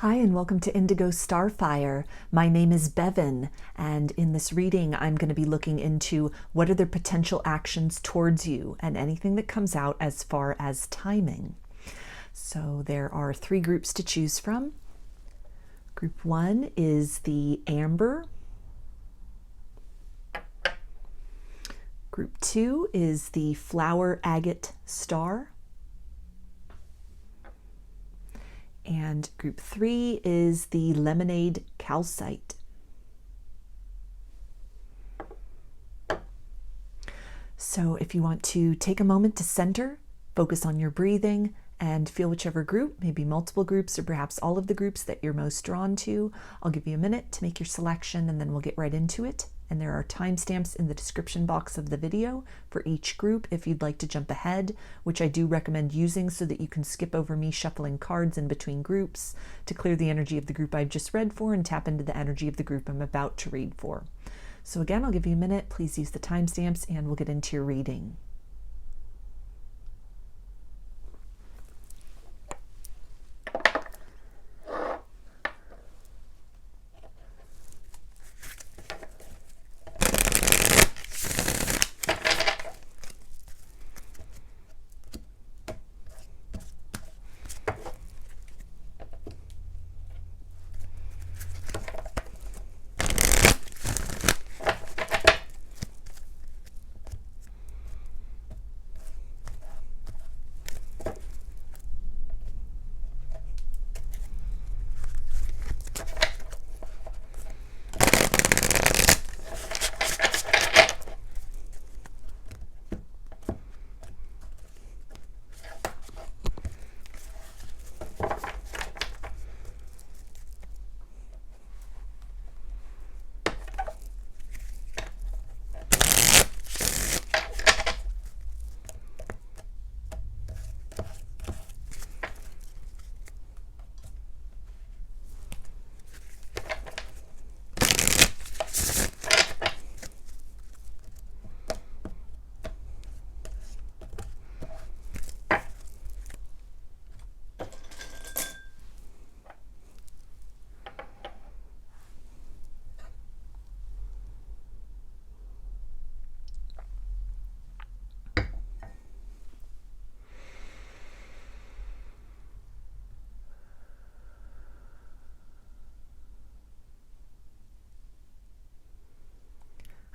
Hi, and welcome to Indigo Starfire. My name is Bevin, and in this reading, I'm going to be looking into what are the potential actions towards you and anything that comes out as far as timing. So there are three groups to choose from. Group 1 is the Amber. Group 2 is the Flower Agate Star. And group 3 is the Lemonade Calcite. So if you want to take a moment to center, focus on your breathing, and feel whichever group, maybe multiple groups or perhaps all of the groups that you're most drawn to, I'll give you a minute to make your selection and then we'll get right into it. And there are timestamps in the description box of the video for each group if you'd like to jump ahead, which I do recommend using so that you can skip over me shuffling cards in between groups to clear the energy of the group I've just read for and tap into the energy of the group I'm about to read for. So again, I'll give you a minute. Please use the timestamps and we'll get into your reading.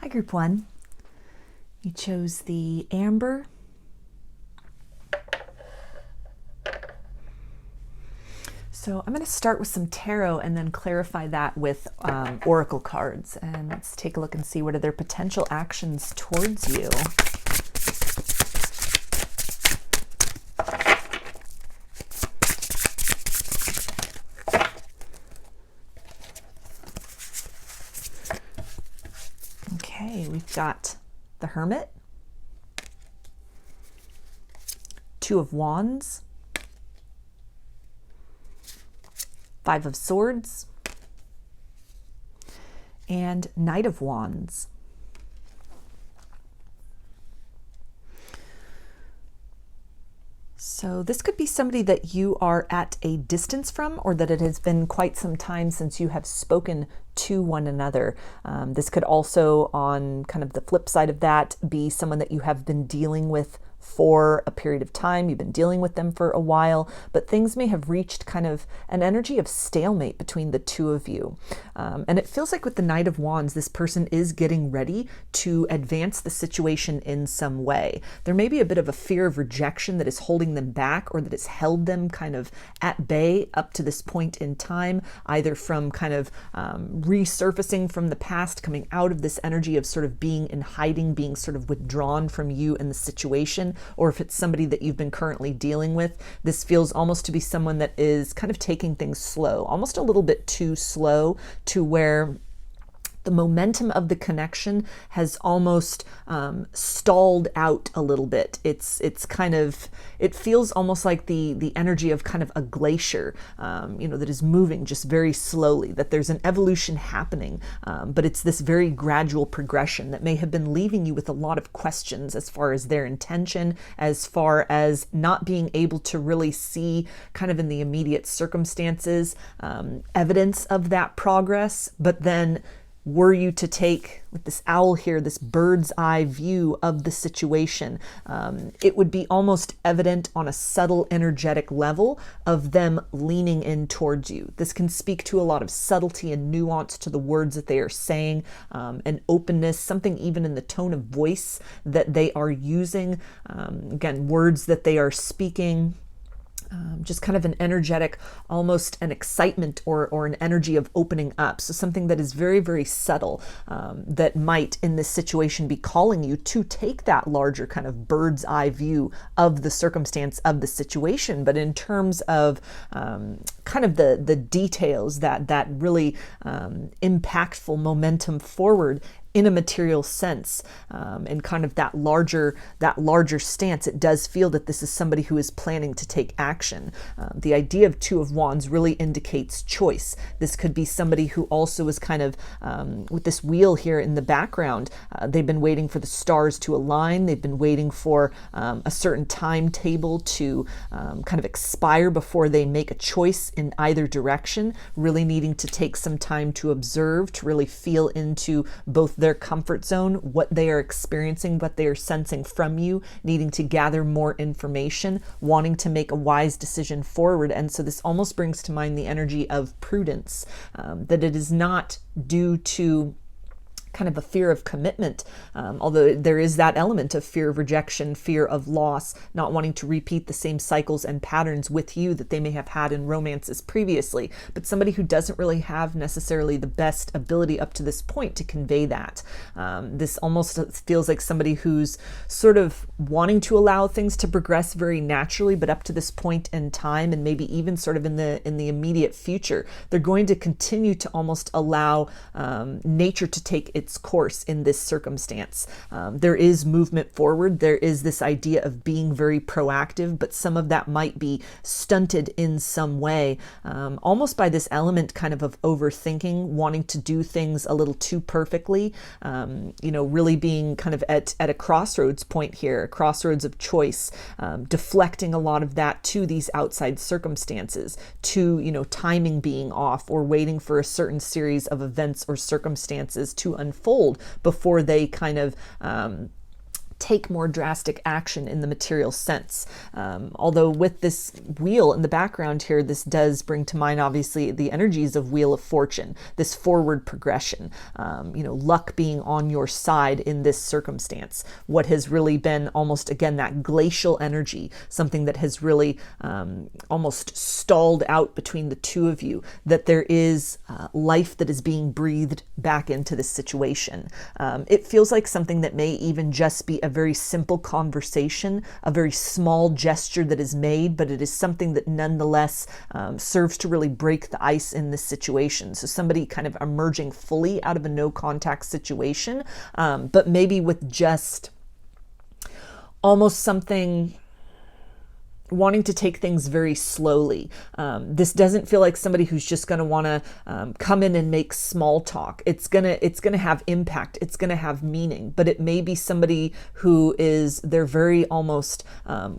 Hi, Group 1. You chose the Amber. So I'm going to start with some tarot and then clarify that with oracle cards. And let's take a look and see what are their potential actions towards you. Okay, we've got the Hermit, Two of Wands, Five of Swords, and Knight of Wands. So this could be somebody that you are at a distance from, or that it has been quite some time since you have spoken to one another. This could also, on kind of the flip side of that, be someone that you have been dealing with for a period of time. You've been dealing with them for a while, but things may have reached kind of an energy of stalemate between the two of you. And it feels like with the Knight of Wands, this person is getting ready to advance the situation in some way. There may be a bit of a fear of rejection that is holding them back, or that has held them kind of at bay up to this point in time, either from kind of resurfacing from the past, coming out of this energy of sort of being in hiding, being sort of withdrawn from you and the situation, or if it's somebody that you've been currently dealing with. This feels almost to be someone that is kind of taking things slow, almost a little bit too slow, to where the momentum of the connection has almost stalled out a little bit. It's kind of, it feels almost like the energy of kind of a glacier, that is moving just very slowly, that there's an evolution happening, but it's this very gradual progression that may have been leaving you with a lot of questions as far as their intention, as far as not being able to really see kind of in the immediate circumstances evidence of that progress. But then were you to take, with this owl here, this bird's eye view of the situation, it would be almost evident on a subtle energetic level of them leaning in towards you. This can speak to a lot of subtlety and nuance to the words that they are saying, an openness, something even in the tone of voice that they are using, again, words that they are speaking. Just kind of an energetic, almost an excitement or an energy of opening up. So something that is very, very subtle, that might in this situation be calling you to take that larger kind of bird's eye view of the circumstance of the situation. But in terms of kind of the details, that really impactful momentum forward in a material sense, and kind of that larger stance, it does feel that this is somebody who is planning to take action. The idea of Two of Wands really indicates choice. This could be somebody who also is kind of, with this wheel here in the background, they've been waiting for the stars to align. They've been waiting for a certain timetable to kind of expire before they make a choice in either direction, really needing to take some time to observe, to really feel into both their comfort zone, what they are experiencing, what they are sensing from you, needing to gather more information, wanting to make a wise decision forward. And so this almost brings to mind the energy of prudence, that it is not due to kind of a fear of commitment, although there is that element of fear of rejection, fear of loss, not wanting to repeat the same cycles and patterns with you that they may have had in romances previously, but somebody who doesn't really have necessarily the best ability up to this point to convey that. This almost feels like somebody who's sort of wanting to allow things to progress very naturally, but up to this point in time, and maybe even sort of in the immediate future, they're going to continue to almost allow nature to take its course in this circumstance. There is movement forward. There is this idea of being very proactive, but some of that might be stunted in some way, almost by this element kind of overthinking, wanting to do things a little too perfectly, really being kind of at a crossroads point here, a crossroads of choice, deflecting a lot of that to these outside circumstances, to, timing being off, or waiting for a certain series of events or circumstances to unfold before they kind of take more drastic action in the material sense. Although with this wheel in the background here, this does bring to mind obviously the energies of Wheel of Fortune, this forward progression, luck being on your side in this circumstance. What has really been almost, again, that glacial energy, something that has really almost stalled out between the two of you, that there is life that is being breathed back into this situation. It feels like something that may even just be a very simple conversation, a very small gesture that is made, but it is something that nonetheless serves to really break the ice in this situation. So somebody kind of emerging fully out of a no contact situation, but maybe with just almost something, wanting to take things very slowly. This doesn't feel like somebody who's just going to want to come in and make small talk. It's gonna have impact. It's gonna have meaning. But it may be somebody who they're very almost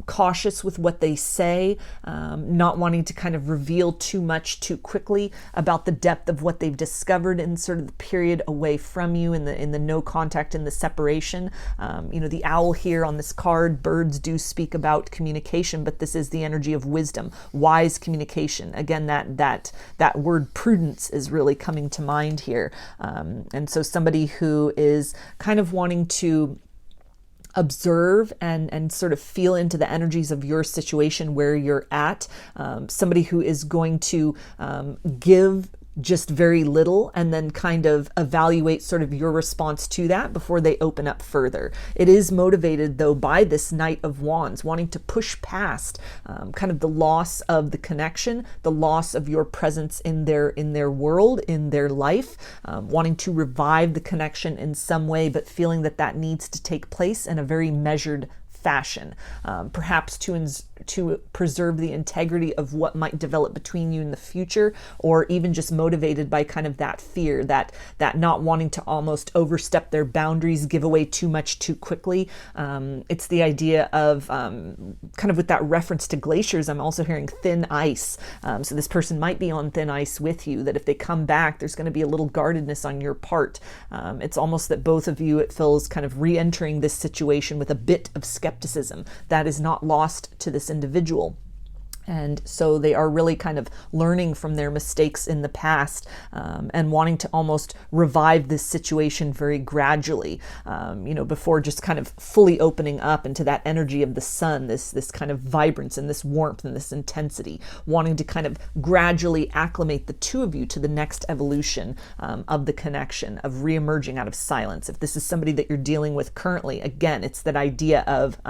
cautious with what they say, not wanting to kind of reveal too much too quickly about the depth of what they've discovered in sort of the period away from you, in the no contact, in the separation. The owl here on this card, birds do speak about communication, but this is the energy of wisdom, wise communication. Again, that word prudence is really coming to mind here. And so somebody who is kind of wanting to observe and sort of feel into the energies of your situation where you're at, somebody who is going to give just very little and then kind of evaluate sort of your response to that before they open up further. It is motivated though by this Knight of Wands, wanting to push past kind of the loss of the connection, the loss of your presence in their world, in their life, wanting to revive the connection in some way, but feeling that that needs to take place in a very measured fashion, perhaps to preserve the integrity of what might develop between you in the future, or even just motivated by kind of that fear, that not wanting to almost overstep their boundaries, give away too much too quickly. It's the idea of kind of with that reference to glaciers, I'm also hearing thin ice. So this person might be on thin ice with you, that if they come back, there's going to be a little guardedness on your part. It's almost that both of you, it feels, kind of re-entering this situation with a bit of skepticism that is not lost to this individual. And so they are really kind of learning from their mistakes in the past, and wanting to almost revive this situation very gradually, before just kind of fully opening up into that energy of the sun, this kind of vibrance and this warmth and this intensity, wanting to kind of gradually acclimate the two of you to the next evolution of the connection, of reemerging out of silence. If this is somebody that you're dealing with currently, again, it's that idea of,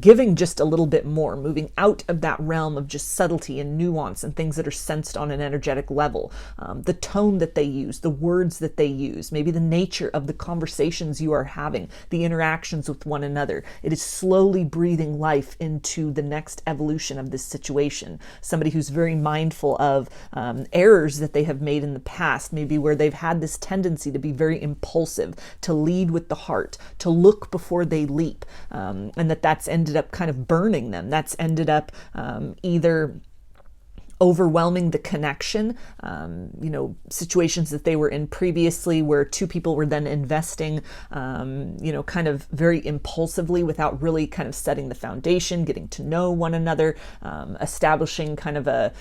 giving just a little bit more, moving out of that realm of just subtlety and nuance and things that are sensed on an energetic level. The tone that they use, the words that they use, maybe the nature of the conversations you are having, the interactions with one another. It is slowly breathing life into the next evolution of this situation. Somebody who's very mindful of errors that they have made in the past, maybe where they've had this tendency to be very impulsive, to lead with the heart, to look before they leap, and that's ended up kind of burning them. That's ended up either overwhelming the connection, situations that they were in previously where two people were then investing, kind of very impulsively without really kind of setting the foundation, getting to know one another, establishing kind of a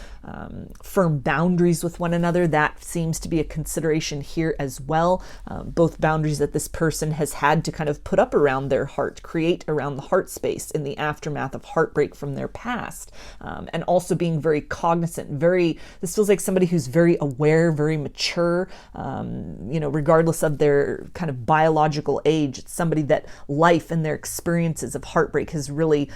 firm boundaries with one another. That seems to be a consideration here as well. Both boundaries that this person has had to kind of put up around their heart, create around the heart space in the aftermath of heartbreak from their past, and also being very cognizant. This feels like somebody who's very aware, very mature, regardless of their kind of biological age. It's somebody that life and their experiences of heartbreak has really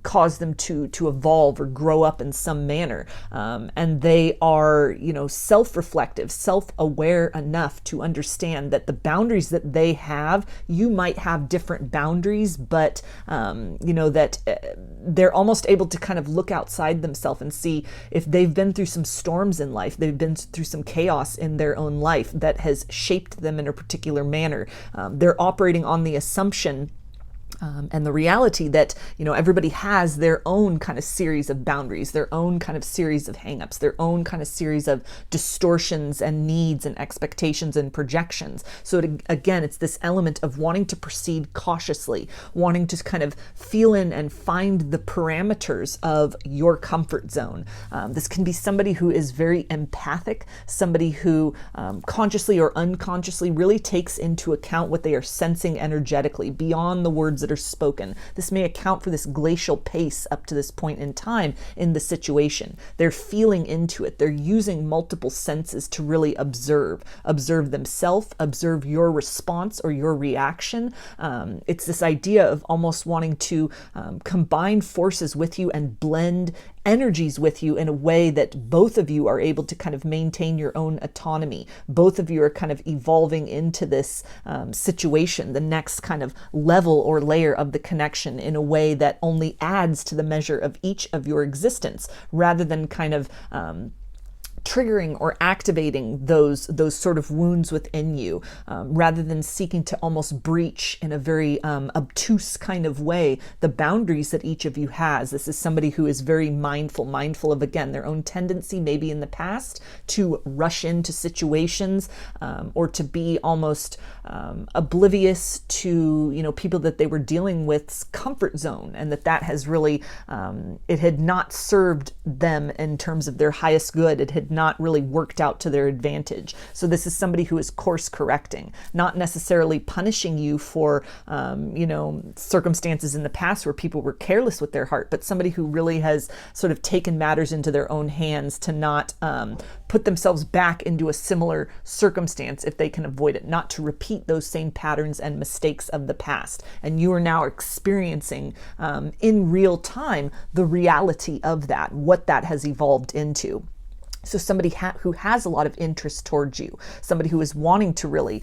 caused them to evolve or grow up in some manner. And they are, self-reflective, self-aware enough to understand that the boundaries that they have, you might have different boundaries, but, that they're almost able to kind of look outside themselves and see if they've been through some storms in life, they've been through some chaos in their own life that has shaped them in a particular manner. They're operating on the assumption and the reality that, everybody has their own kind of series of boundaries, their own kind of series of hangups, their own kind of series of distortions and needs and expectations and projections. So again, it's this element of wanting to proceed cautiously, wanting to kind of feel in and find the parameters of your comfort zone. This can be somebody who is very empathic, somebody who consciously or unconsciously really takes into account what they are sensing energetically beyond the words that are spoken. This may account for this glacial pace up to this point in time in the situation. They're feeling into it. They're using multiple senses to really observe themselves, observe your response or your reaction. It's this idea of almost wanting to combine forces with you and blend energies with you in a way that both of you are able to kind of maintain your own autonomy. Both of you are kind of evolving into this situation, the next kind of level or layer of the connection, in a way that only adds to the measure of each of your existence, rather than kind of triggering or activating those sort of wounds within you, rather than seeking to almost breach in a very obtuse kind of way the boundaries that each of you has. This is somebody who is very mindful of, again, their own tendency maybe in the past to rush into situations, or to be almost oblivious to people that they were dealing with's comfort zone, and that has really it had not served them in terms of their highest good. It had not really worked out to their advantage. So this is somebody who is course correcting, not necessarily punishing you for, circumstances in the past where people were careless with their heart, but somebody who really has sort of taken matters into their own hands to not put themselves back into a similar circumstance if they can avoid it, not to repeat those same patterns and mistakes of the past. And you are now experiencing in real time the reality of that, what that has evolved into. So somebody who has a lot of interest towards you, somebody who is wanting to really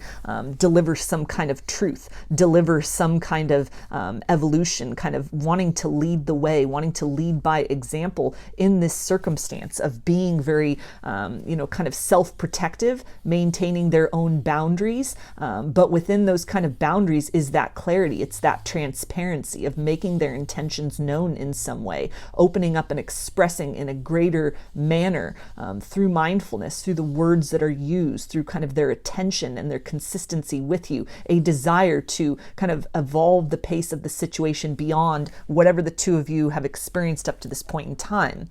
deliver some kind of truth, deliver some kind of evolution, kind of wanting to lead the way, wanting to lead by example in this circumstance of being very, kind of self-protective, maintaining their own boundaries. But within those kind of boundaries is that clarity. It's that transparency of making their intentions known in some way, opening up and expressing in a greater manner, through mindfulness, through the words that are used, through kind of their attention and their consistency with you, a desire to kind of evolve the pace of the situation beyond whatever the two of you have experienced up to this point in time.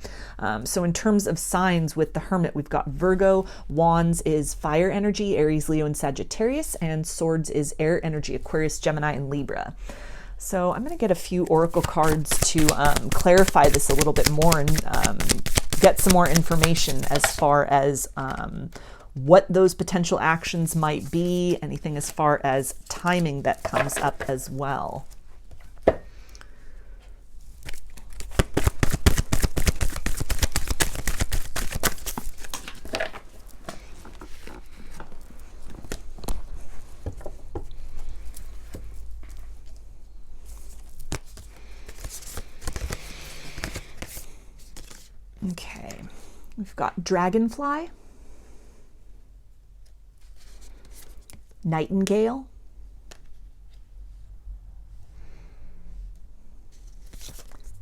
So in terms of signs with the Hermit, we've got Virgo, Wands is fire energy, Aries, Leo, and Sagittarius, and Swords is air energy, Aquarius, Gemini, and Libra. So I'm going to get a few oracle cards to clarify this a little bit more and get some more information as far as what those potential actions might be, anything as far as timing that comes up as well. Okay, we've got dragonfly, nightingale,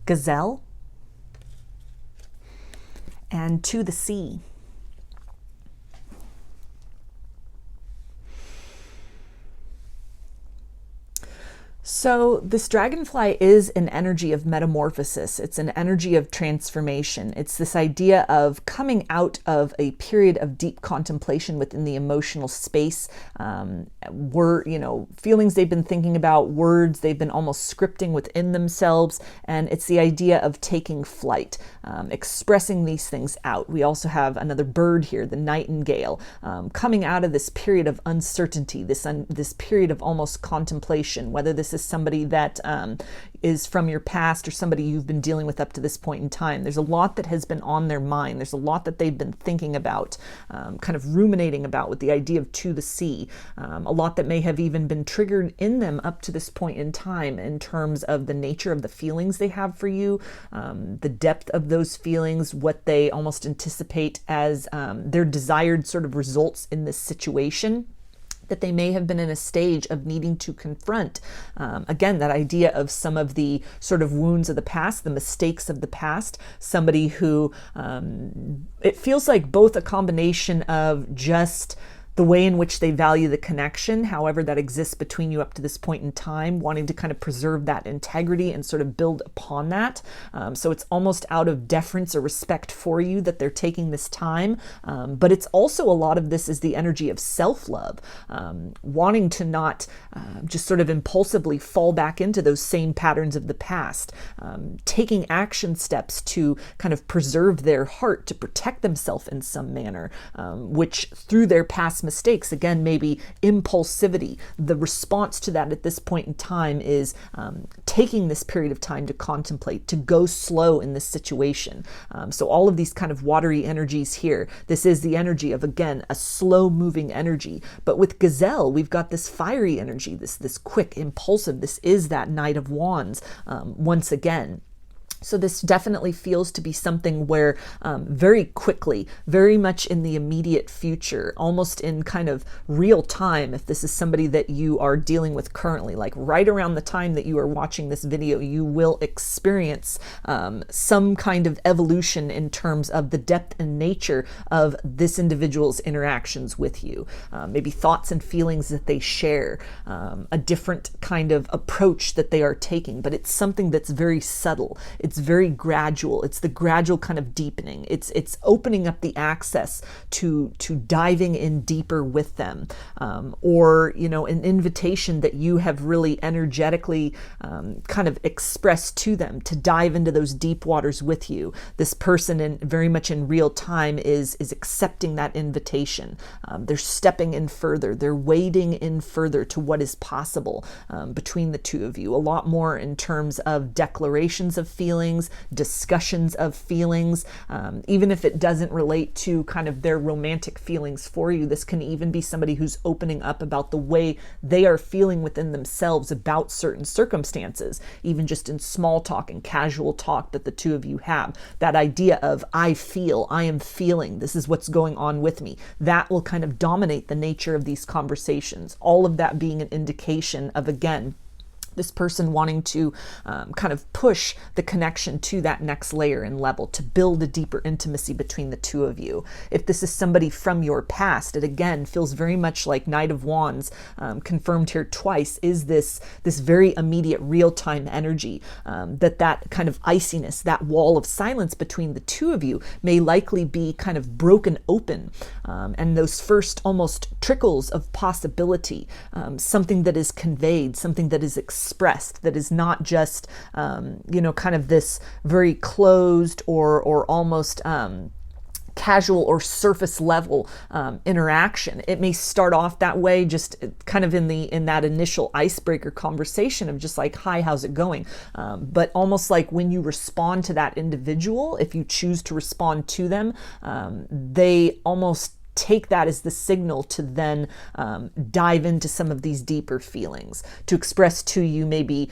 gazelle, and to the sea. So this dragonfly is an energy of metamorphosis. It's an energy of transformation. It's this idea of coming out of a period of deep contemplation within the emotional space. Feelings they've been thinking about, words they've been almost scripting within themselves. And it's the idea of taking flight, expressing these things out. We also have another bird here, the nightingale, coming out of this period of uncertainty, this period of almost contemplation, whether this is somebody that is from your past or somebody you've been dealing with up to this point in time. There's a lot that has been on their mind. There's a lot that they've been thinking about, kind of ruminating about with the idea of to the sea. A lot that may have even been triggered in them up to this point in time in terms of the nature of the feelings they have for you, the depth of those feelings, what they almost anticipate as their desired sort of results in this situation that they may have been in a stage of needing to confront. Again, that idea of some of the sort of wounds of the past, the mistakes of the past, somebody who, it feels like both a combination of just the way in which they value the connection, however that exists between you up to this point in time, wanting to kind of preserve that integrity and sort of build upon that. So it's almost out of deference or respect for you that they're taking this time. But it's also a lot of this is the energy of self-love, wanting to not just sort of impulsively fall back into those same patterns of the past, taking action steps to kind of preserve their heart, to protect themselves in some manner, which through their past mistakes, again, maybe impulsivity. The response to that at this point in time is taking this period of time to contemplate, to go slow in this situation. So all of these kind of watery energies here, this is the energy of, again, a slow moving energy. But with gazelle, we've got this fiery energy, this quick, impulsive. This is that Knight of Wands once again. So this definitely feels to be something where very quickly, very much in the immediate future, almost in kind of real time, if this is somebody that you are dealing with currently, like right around the time that you are watching this video, you will experience some kind of evolution in terms of the depth and nature of this individual's interactions with you. Maybe thoughts and feelings that they share, a different kind of approach that they are taking, but it's something that's very subtle. It's very gradual. It's the gradual kind of deepening. It's opening up the access to diving in deeper with them, or an invitation that you have really energetically kind of expressed to them to dive into those deep waters with you. This person, very much in real time, is accepting that invitation. They're stepping in further. They're wading in further to what is possible between the two of you. A lot more in terms of declarations of feelings, discussions of feelings, even if it doesn't relate to kind of their romantic feelings for you. This can even be somebody who's opening up about the way they are feeling within themselves about certain circumstances, even just in small talk and casual talk that the two of you have. That idea of I am feeling, this is what's going on with me. That will kind of dominate the nature of these conversations. All of that being an indication of, again, this person wanting to kind of push the connection to that next layer and level, to build a deeper intimacy between the two of you. If this is somebody from your past, it again feels very much like Knight of Wands, confirmed here twice, is this very immediate real-time energy, that kind of iciness, that wall of silence between the two of you may likely be kind of broken open, and those first almost trickles of possibility, something that is conveyed, something that is expressed, that is not just, kind of this very closed or almost casual or surface level interaction. It may start off that way, just kind of in that initial icebreaker conversation of just like, hi, how's it going? But almost like when you respond to that individual, if you choose to respond to them, they almost take that as the signal to then dive into some of these deeper feelings, to express to you maybe,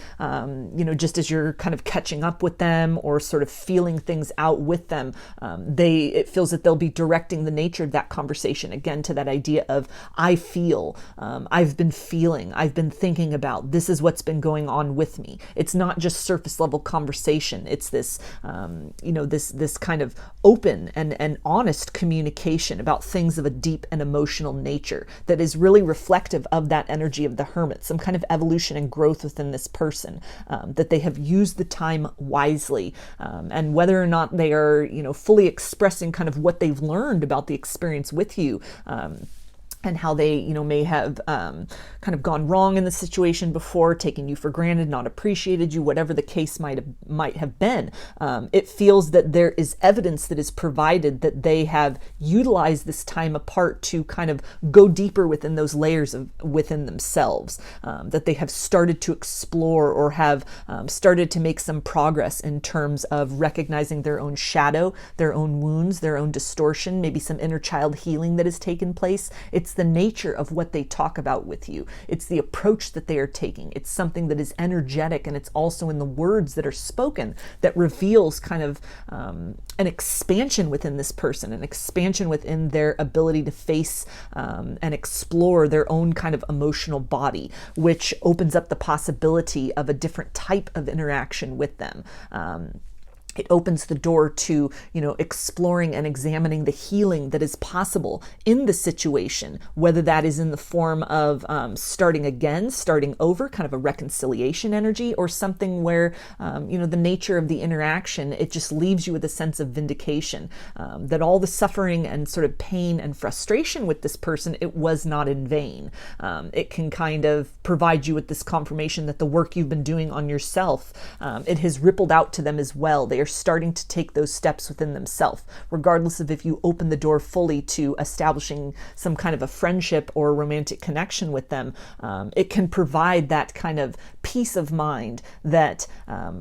just as you're kind of catching up with them or sort of feeling things out with them, it feels that they'll be directing the nature of that conversation again to that idea of I feel, I've been feeling, I've been thinking about, this is what's been going on with me. It's not just surface level conversation. It's this, this kind of open and honest communication about things of a deep and emotional nature that is really reflective of that energy of the hermit, some kind of evolution and growth within this person, that they have used the time wisely, and whether or not they are, fully expressing kind of what they've learned about the experience with you, and how they, may have kind of gone wrong in the situation before, taken you for granted, not appreciated you, whatever the case might have been. It feels that there is evidence that is provided that they have utilized this time apart to kind of go deeper within those layers within themselves, that they have started to explore or have started to make some progress in terms of recognizing their own shadow, their own wounds, their own distortion, maybe some inner child healing that has taken place. It's the nature of what they talk about with you. It's the approach that they are taking. It's something that is energetic, and it's also in the words that are spoken that reveals kind of an expansion within this person, an expansion within their ability to face and explore their own kind of emotional body, which opens up the possibility of a different type of interaction with them. It opens the door to, exploring and examining the healing that is possible in the situation, whether that is in the form of starting again, starting over, kind of a reconciliation energy, or something where, the nature of the interaction, it just leaves you with a sense of vindication, that all the suffering and sort of pain and frustration with this person, it was not in vain. It can kind of provide you with this confirmation that the work you've been doing on yourself, it has rippled out to them as well. They are starting to take those steps within themselves, regardless of if you open the door fully to establishing some kind of a friendship or a romantic connection with them. It can provide that kind of peace of mind that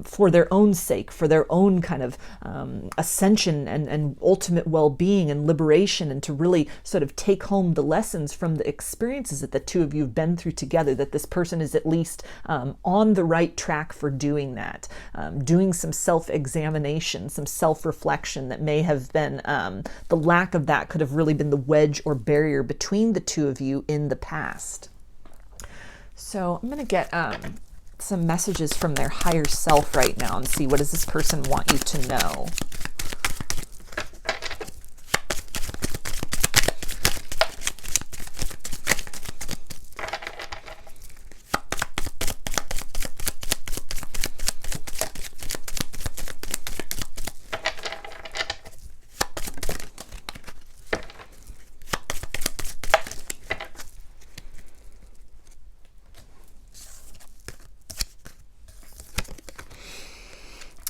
for their own sake, for their own kind of ascension and ultimate well-being and liberation, and to really sort of take home the lessons from the experiences that the two of you have been through together, that this person is at least on the right track for doing that, doing some self-examination, some self-reflection that may have been, the lack of that could have really been the wedge or barrier between the two of you in the past. So I'm going to get some messages from their higher self right now and see, what does this person want you to know?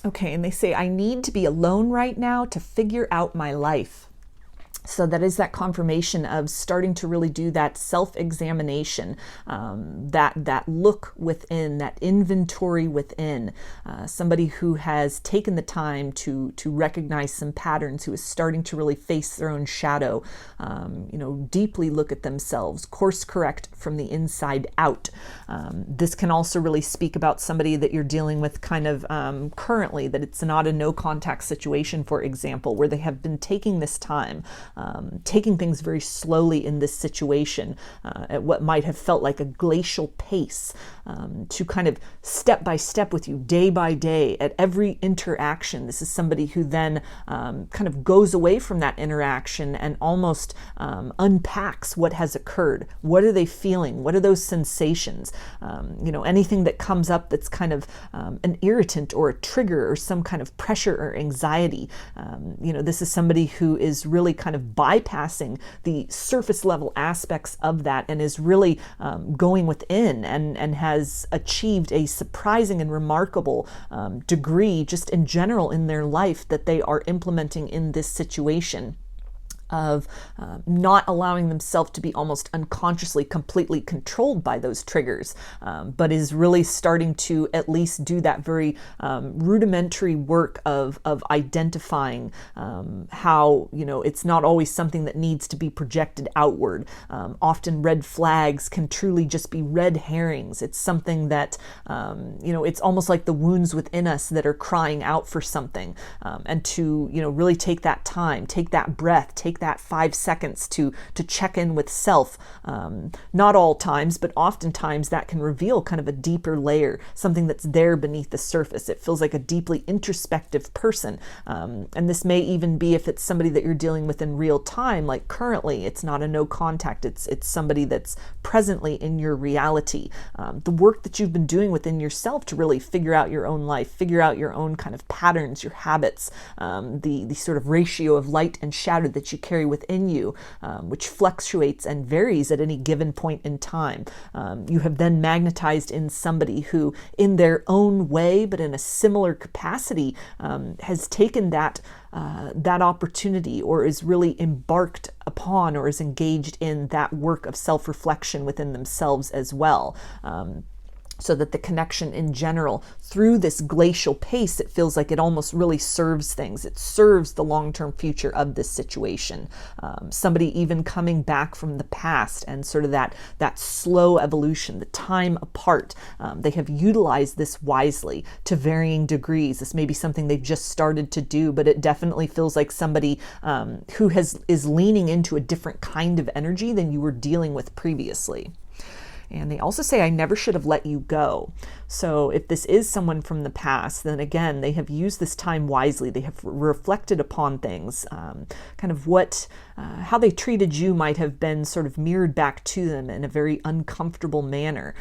Okay, and they say, I need to be alone right now to figure out my life. So that is that confirmation of starting to really do that self-examination, that look within, that inventory within. Somebody who has taken the time to recognize some patterns, who is starting to really face their own shadow, deeply look at themselves, course correct from the inside out. This can also really speak about somebody that you're dealing with kind of currently, that it's not a no contact situation, for example, where they have been taking this time, taking things very slowly in this situation, at what might have felt like a glacial pace, to kind of step by step with you, day by day, at every interaction. This is somebody who then kind of goes away from that interaction and almost unpacks what has occurred. What are they feeling? What are those sensations? Anything that comes up that's kind of an irritant or a trigger or some kind of pressure or anxiety. This is somebody who is really kind of bypassing the surface level aspects of that and is really going within and has achieved a surprising and remarkable degree just in general in their life that they are implementing in this situation, of not allowing themselves to be almost unconsciously completely controlled by those triggers, but is really starting to at least do that very rudimentary work of identifying how, it's not always something that needs to be projected outward. Often red flags can truly just be red herrings. It's something that, it's almost like the wounds within us that are crying out for something, and to, really take that time, take that breath, take that 5 seconds to check in with self. Not all times, but oftentimes that can reveal kind of a deeper layer, something that's there beneath the surface. It feels like a deeply introspective person. And this may even be if it's somebody that you're dealing with in real time, like currently, it's not a no contact, it's somebody that's presently in your reality. The work that you've been doing within yourself to really figure out your own life, figure out your own kind of patterns, your habits, the sort of ratio of light and shadow that you carry within you, which fluctuates and varies at any given point in time. You have then magnetized in somebody who, in their own way, but in a similar capacity, has taken that opportunity, or is really embarked upon, or is engaged in that work of self-reflection within themselves as well. So that the connection in general, through this glacial pace, it feels like it almost really serves things. It serves the long-term future of this situation. Somebody even coming back from the past and sort of that slow evolution, the time apart. They have utilized this wisely to varying degrees. This may be something they've just started to do, but it definitely feels like somebody who is leaning into a different kind of energy than you were dealing with previously. And they also say, I never should have let you go. So if this is someone from the past, then again, they have used this time wisely. They have reflected upon things, kind of how they treated you might have been sort of mirrored back to them in a very uncomfortable manner.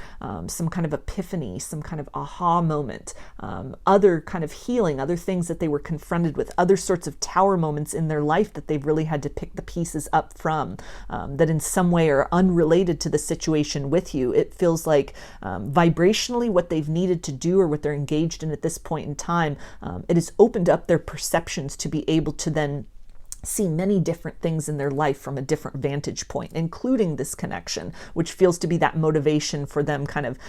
Some kind of epiphany, some kind of aha moment, other kind of healing, other things that they were confronted with, other sorts of tower moments in their life that they've really had to pick the pieces up from, that in some way are unrelated to the situation with you. It feels like vibrationally what they've needed to do, or what they're engaged in at this point in time, it has opened up their perceptions to be able to then see many different things in their life from a different vantage point, including this connection, which feels to be that motivation for them kind of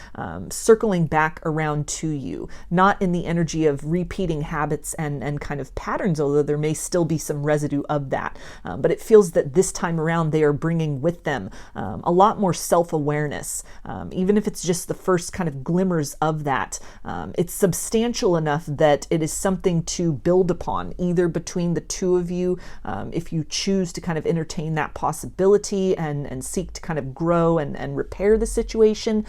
circling back around to you, not in the energy of repeating habits and kind of patterns, although there may still be some residue of that. But it feels that this time around they are bringing with them a lot more self-awareness, even if it's just the first kind of glimmers of that. It's substantial enough that it is something to build upon, either between the two of you, if you choose to kind of entertain that possibility and seek to kind of grow and repair the situation,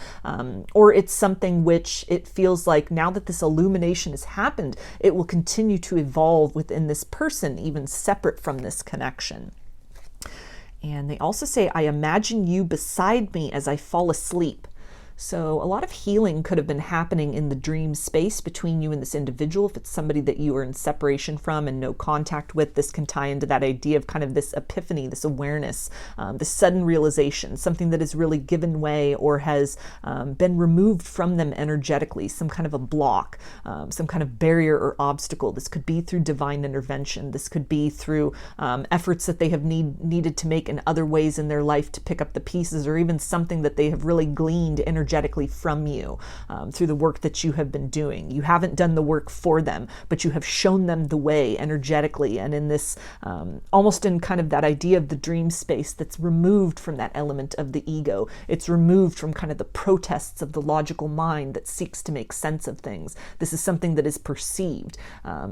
or it's something which it feels like now that this illumination has happened, it will continue to evolve within this person, even separate from this connection. And they also say, I imagine you beside me as I fall asleep. So a lot of healing could have been happening in the dream space between you and this individual. If it's somebody that you are in separation from and no contact with, this can tie into that idea of kind of this epiphany, this awareness, this sudden realization, something that has really given way or has been removed from them energetically, some kind of a block, some kind of barrier or obstacle. This could be through divine intervention. This could be through efforts that they have needed to make in other ways in their life to pick up the pieces, or even something that they have really gleaned energetically from you through the work that you have been doing. You haven't done the work for them, but you have shown them the way energetically, and in this almost in kind of that idea of the dream space that's removed from that element of the ego. It's removed from kind of the protests of the logical mind that seeks to make sense of things. This is something that is perceived.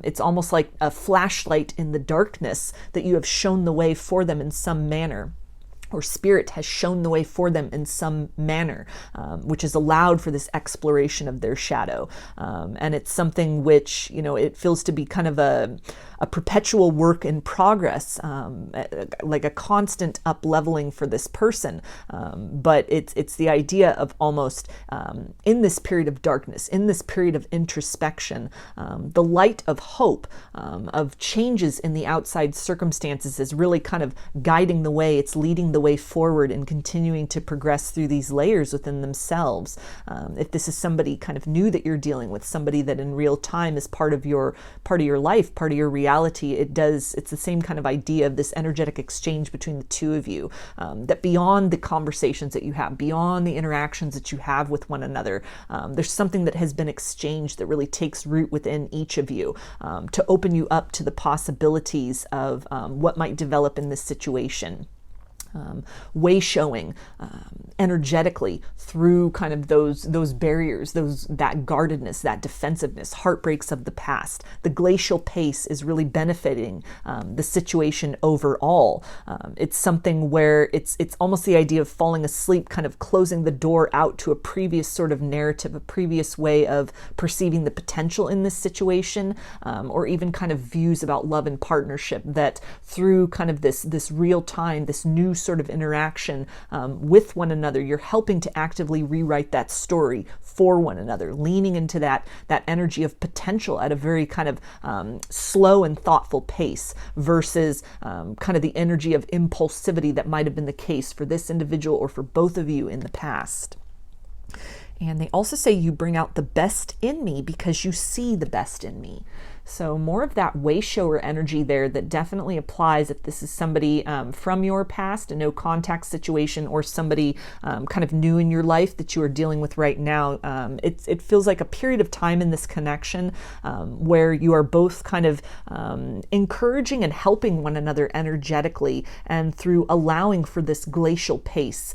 It's almost like a flashlight in the darkness that you have shown the way for them in some manner, or spirit has shown the way for them in some manner, which has allowed for this exploration of their shadow. And it's something which, it feels to be kind of a perpetual work in progress, like a constant up-leveling for this person. But it's the idea of almost in this period of darkness, in this period of introspection, the light of hope, of changes in the outside circumstances is really kind of guiding the way. It's leading the way forward and continuing to progress through these layers within themselves. If this is somebody kind of new that you're dealing with, somebody that in real time is part of your life, part of your reality, it's the same kind of idea of this energetic exchange between the two of you, that beyond the conversations that you have, beyond the interactions that you have with one another, there's something that has been exchanged that really takes root within each of you, to open you up to the possibilities of what might develop in this situation. Way showing energetically through kind of those barriers, that guardedness, that defensiveness, heartbreaks of the past. The glacial pace is really benefiting the situation overall. It's something where it's almost the idea of falling asleep, kind of closing the door out to a previous sort of narrative, a previous way of perceiving the potential in this situation, or even kind of views about love and partnership, that through kind of this real time, this new sort of interaction with one another, you're helping to actively rewrite that story for one another, leaning into that energy of potential at a very kind of slow and thoughtful pace, versus kind of the energy of impulsivity that might have been the case for this individual or for both of you in the past. And they also say you bring out the best in me because you see the best in me. So more of that way shower energy there that definitely applies if this is somebody from your past, a no contact situation, or somebody kind of new in your life that you are dealing with right now. It feels like a period of time in this connection where you are both kind of encouraging and helping one another energetically, and through allowing for this glacial pace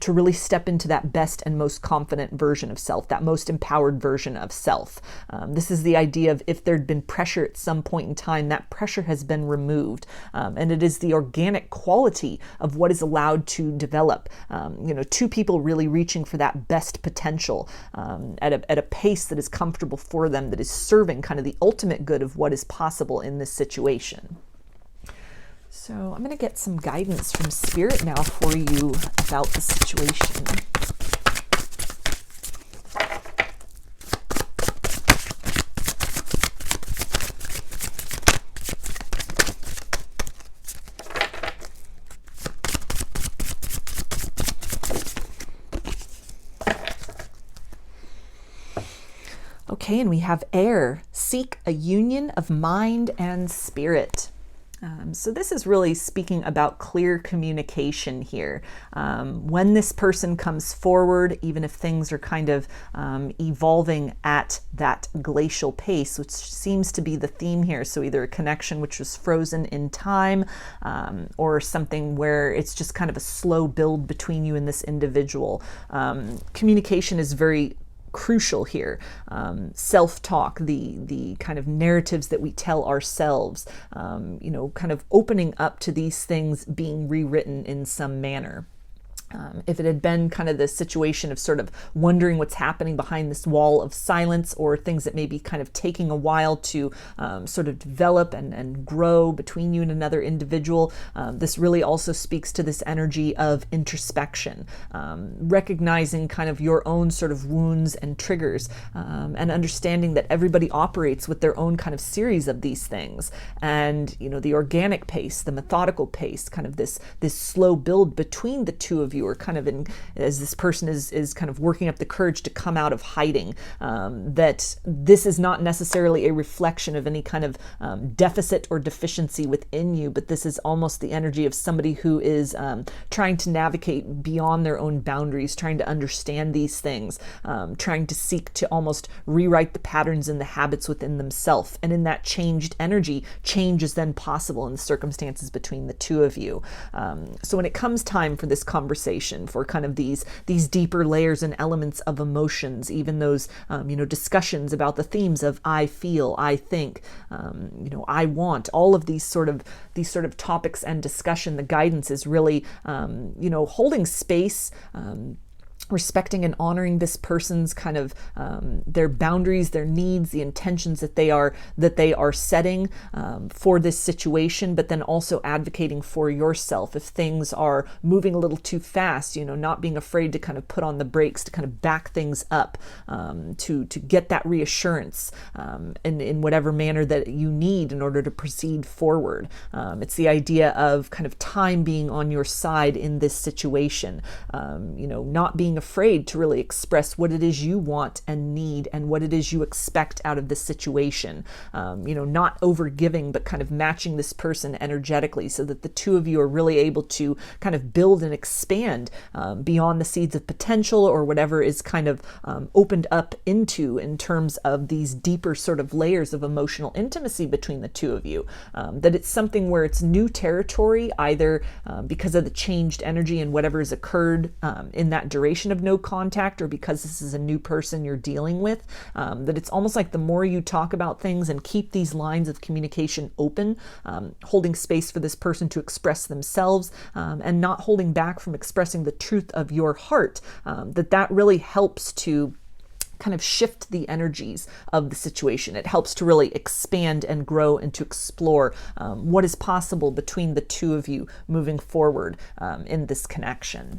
to really step into that best and most confident version of self, that most empowered version of self. This is the idea of if there'd been pressure at some point in time, that pressure has been removed, and it is the organic quality of what is allowed to develop. Two people really reaching for that best potential at a pace that is comfortable for them, that is serving kind of the ultimate good of what is possible in this situation. So I'm going to get some guidance from Spirit now for you about the situation. Okay, and we have air. Seek a union of mind and spirit. So this is really speaking about clear communication here. When this person comes forward, even if things are kind of evolving at that glacial pace, which seems to be the theme here. So either a connection which was frozen in time, or something where it's just kind of a slow build between you and this individual. Communication is very crucial here. Self-talk, the kind of narratives that we tell ourselves, kind of opening up to these things being rewritten in some manner. If it had been kind of the situation of sort of wondering what's happening behind this wall of silence, or things that may be kind of taking a while to sort of develop and grow between you and another individual, this really also speaks to this energy of introspection, recognizing kind of your own sort of wounds and triggers, and understanding that everybody operates with their own kind of series of these things. And, you know, the organic pace, the methodical pace, kind of this slow build between the two of you, or kind of as this person is kind of working up the courage to come out of hiding, that this is not necessarily a reflection of any kind of deficit or deficiency within you, but this is almost the energy of somebody who is trying to navigate beyond their own boundaries, trying to understand these things, trying to seek to almost rewrite the patterns and the habits within themselves. And in that changed energy, change is then possible in the circumstances between the two of you. So when it comes time for this conversation, for kind of these deeper layers and elements of emotions, even those discussions about the themes of I feel, I think, I want, all of these sort of topics and discussion, the guidance is really holding space, respecting and honoring this person's kind of their boundaries, their needs, the intentions that they are setting for this situation, but then also advocating for yourself if things are moving a little too fast, not being afraid to kind of put on the brakes, to kind of back things up, to get that reassurance in whatever manner that you need in order to proceed forward. It's the idea of kind of time being on your side in this situation, not being afraid to really express what it is you want and need and what it is you expect out of this situation. Not over giving, but kind of matching this person energetically so that the two of you are really able to kind of build and expand beyond the seeds of potential or whatever is kind of opened up into in terms of these deeper sort of layers of emotional intimacy between the two of you. That it's something where it's new territory, either because of the changed energy and whatever has occurred in that duration of no contact, or because this is a new person you're dealing with, that it's almost like the more you talk about things and keep these lines of communication open, holding space for this person to express themselves, and not holding back from expressing the truth of your heart, that really helps to kind of shift the energies of the situation. It helps to really expand and grow and to explore what is possible between the two of you moving forward in this connection.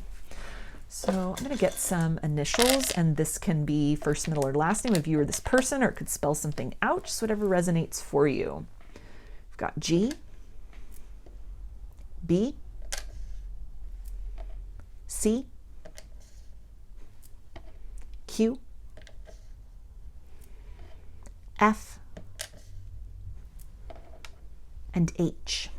So I'm going to get some initials, and this can be first, middle, or last name of you or this person, or it could spell something out, just whatever resonates for you. We've got G, B, C, Q, F, and H.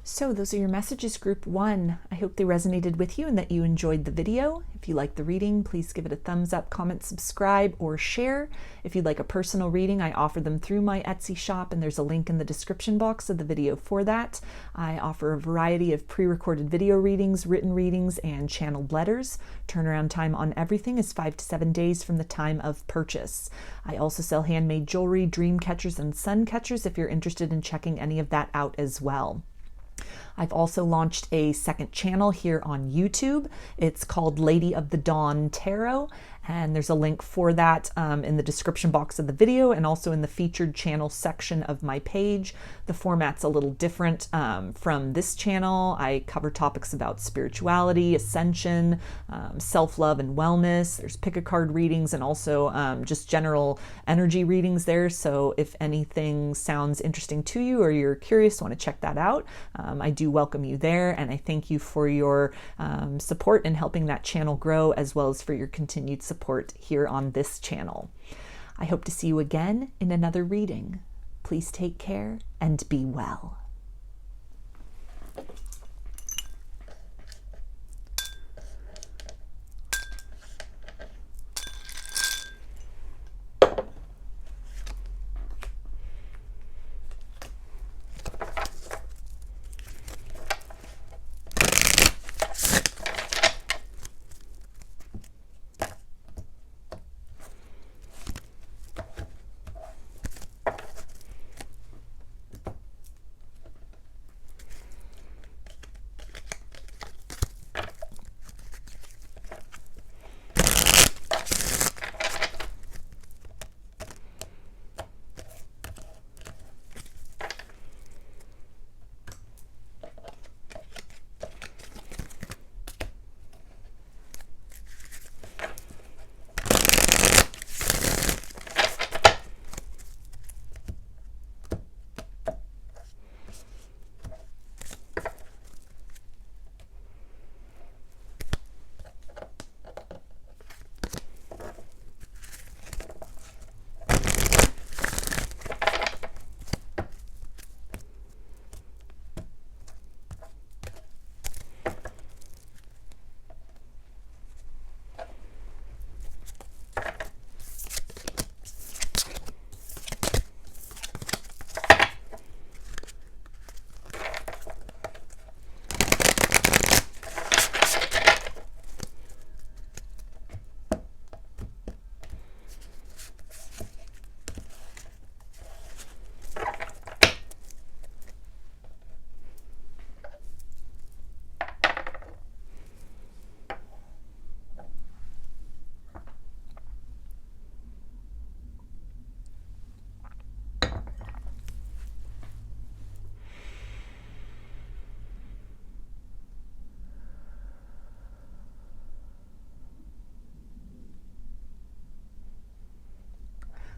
So those are your messages, group 1. I hope they resonated with you and that you enjoyed the video. If you like the reading, please give it a thumbs up, comment, subscribe, or share. If you'd like a personal reading, I offer them through my Etsy shop, and there's a link in the description box of the video for that. I offer a variety of pre-recorded video readings, written readings, and channeled letters. Turnaround time on everything is 5 to 7 days from the time of purchase. I also sell handmade jewelry, dream catchers, and sun catchers if you're interested in checking any of that out as well. I've also launched a second channel here on YouTube. It's called Lady of the Dawn Tarot, and there's a link for that in the description box of the video and also in the featured channel section of my page. The format's a little different from this channel. I cover topics about spirituality, ascension, self-love and wellness. There's pick-a-card readings and also just general energy readings there. So if anything sounds interesting to you or you're curious, want to check that out, I do welcome you there, and I thank you for your support in helping that channel grow, as well as for your continued support here on this channel. I hope to see you again in another reading. Please take care and be well.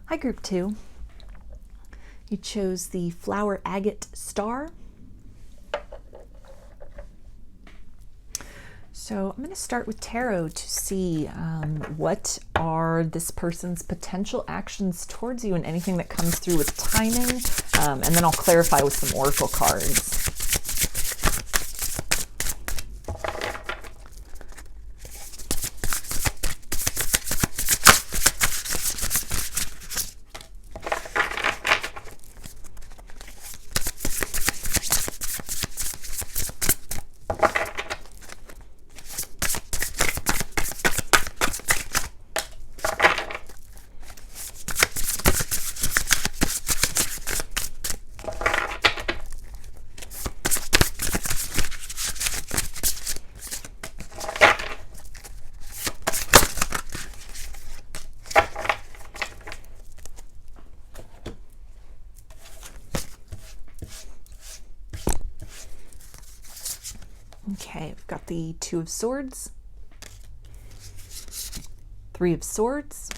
Hi, Group 2. You chose the flower agate star. So I'm going to start with tarot to see what are this person's potential actions towards you and anything that comes through with timing. And then I'll clarify with some oracle cards. Okay, we've got the Two of Swords, Three of Swords,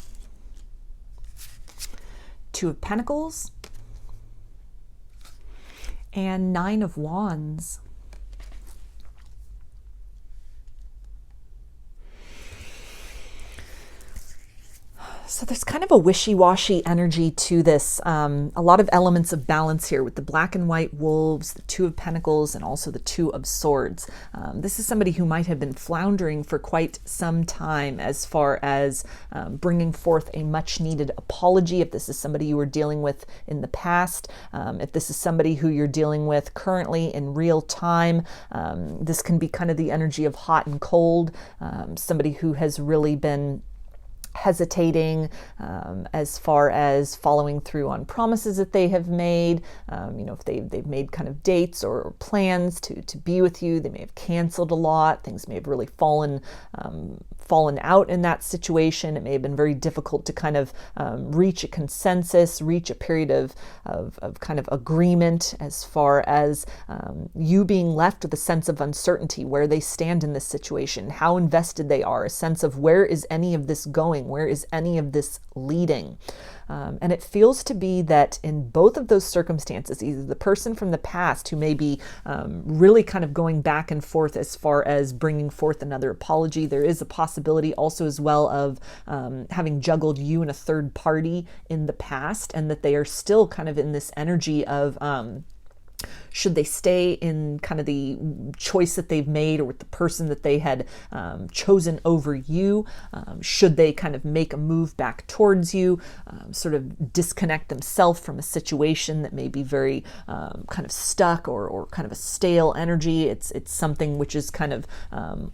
Two of Pentacles, and Nine of Wands. So there's kind of a wishy-washy energy to this. A lot of elements of balance here with the black and white wolves, the Two of Pentacles, and also the Two of Swords. This is somebody who might have been floundering for quite some time as far as bringing forth a much-needed apology. If this is somebody you were dealing with in the past, if this is somebody who you're dealing with currently in real time, this can be kind of the energy of hot and cold. Somebody who has really been hesitating as far as following through on promises that they have made. If they've made kind of dates or plans to be with you, they may have canceled a lot. Things may have really fallen out in that situation. It may have been very difficult to kind of reach a consensus, reach a period of kind of agreement as far as you being left with a sense of uncertainty, where they stand in this situation, how invested they are, a sense of where is any of this going, where is any of this leading. And it feels to be that in both of those circumstances, either the person from the past who may be really kind of going back and forth as far as bringing forth another apology, there is a possibility also as well of having juggled you and a third party in the past, and that they are still kind of in this energy of should they stay in kind of the choice that they've made or with the person that they had chosen over you? Should they kind of make a move back towards you, sort of disconnect themselves from a situation that may be very kind of stuck or kind of a stale energy? It's something which is kind of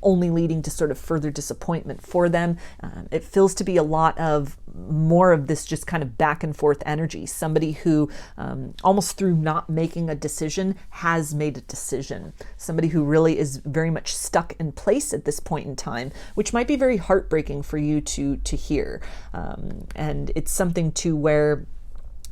only leading to sort of further disappointment for them. It feels to be a lot of more of this just kind of back and forth energy. Somebody who almost through not making a decision has made a decision. Somebody who really is very much stuck in place at this point in time, which might be very heartbreaking for you to hear. And it's something to where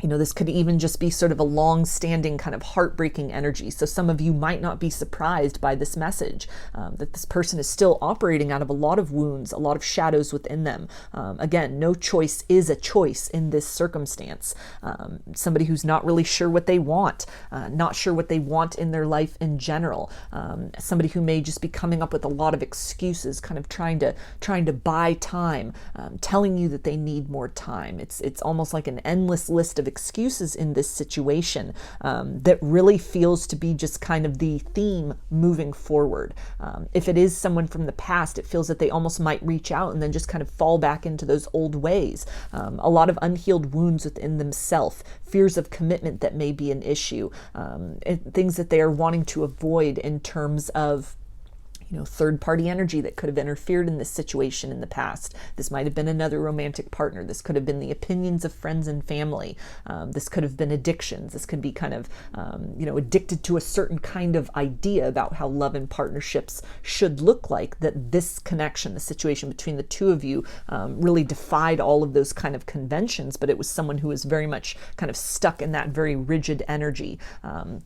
this could even just be sort of a long-standing kind of heartbreaking energy. So some of you might not be surprised by this message, that this person is still operating out of a lot of wounds, a lot of shadows within them. Again, no choice is a choice in this circumstance. Somebody who's not really sure what they want, not sure what they want in their life in general. Somebody who may just be coming up with a lot of excuses, kind of trying to buy time, telling you that they need more time. It's almost like an endless list of excuses in this situation that really feels to be just kind of the theme moving forward. If it is someone from the past, it feels that they almost might reach out and then just kind of fall back into those old ways. A lot of unhealed wounds within themselves, fears of commitment that may be an issue, things that they are wanting to avoid in terms of third-party energy that could have interfered in this situation in the past. This might have been another romantic partner. This could have been the opinions of friends and family. This could have been addictions. This could be kind of, addicted to a certain kind of idea about how love and partnerships should look like, that this connection, the situation between the two of you, really defied all of those kind of conventions, but it was someone who was very much kind of stuck in that very rigid energy.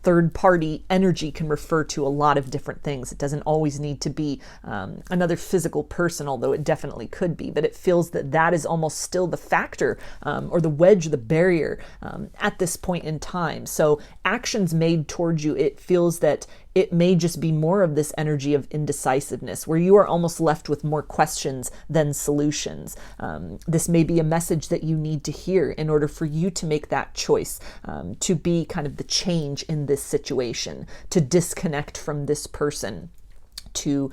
Third-party energy can refer to a lot of different things. It doesn't always need need to be another physical person, although it definitely could be, but it feels that that is almost still the factor or the wedge, the barrier at this point in time. So actions made towards you, it feels that it may just be more of this energy of indecisiveness, where you are almost left with more questions than solutions. This may be a message that you need to hear in order for you to make that choice, to be kind of the change in this situation, to disconnect from this person, to,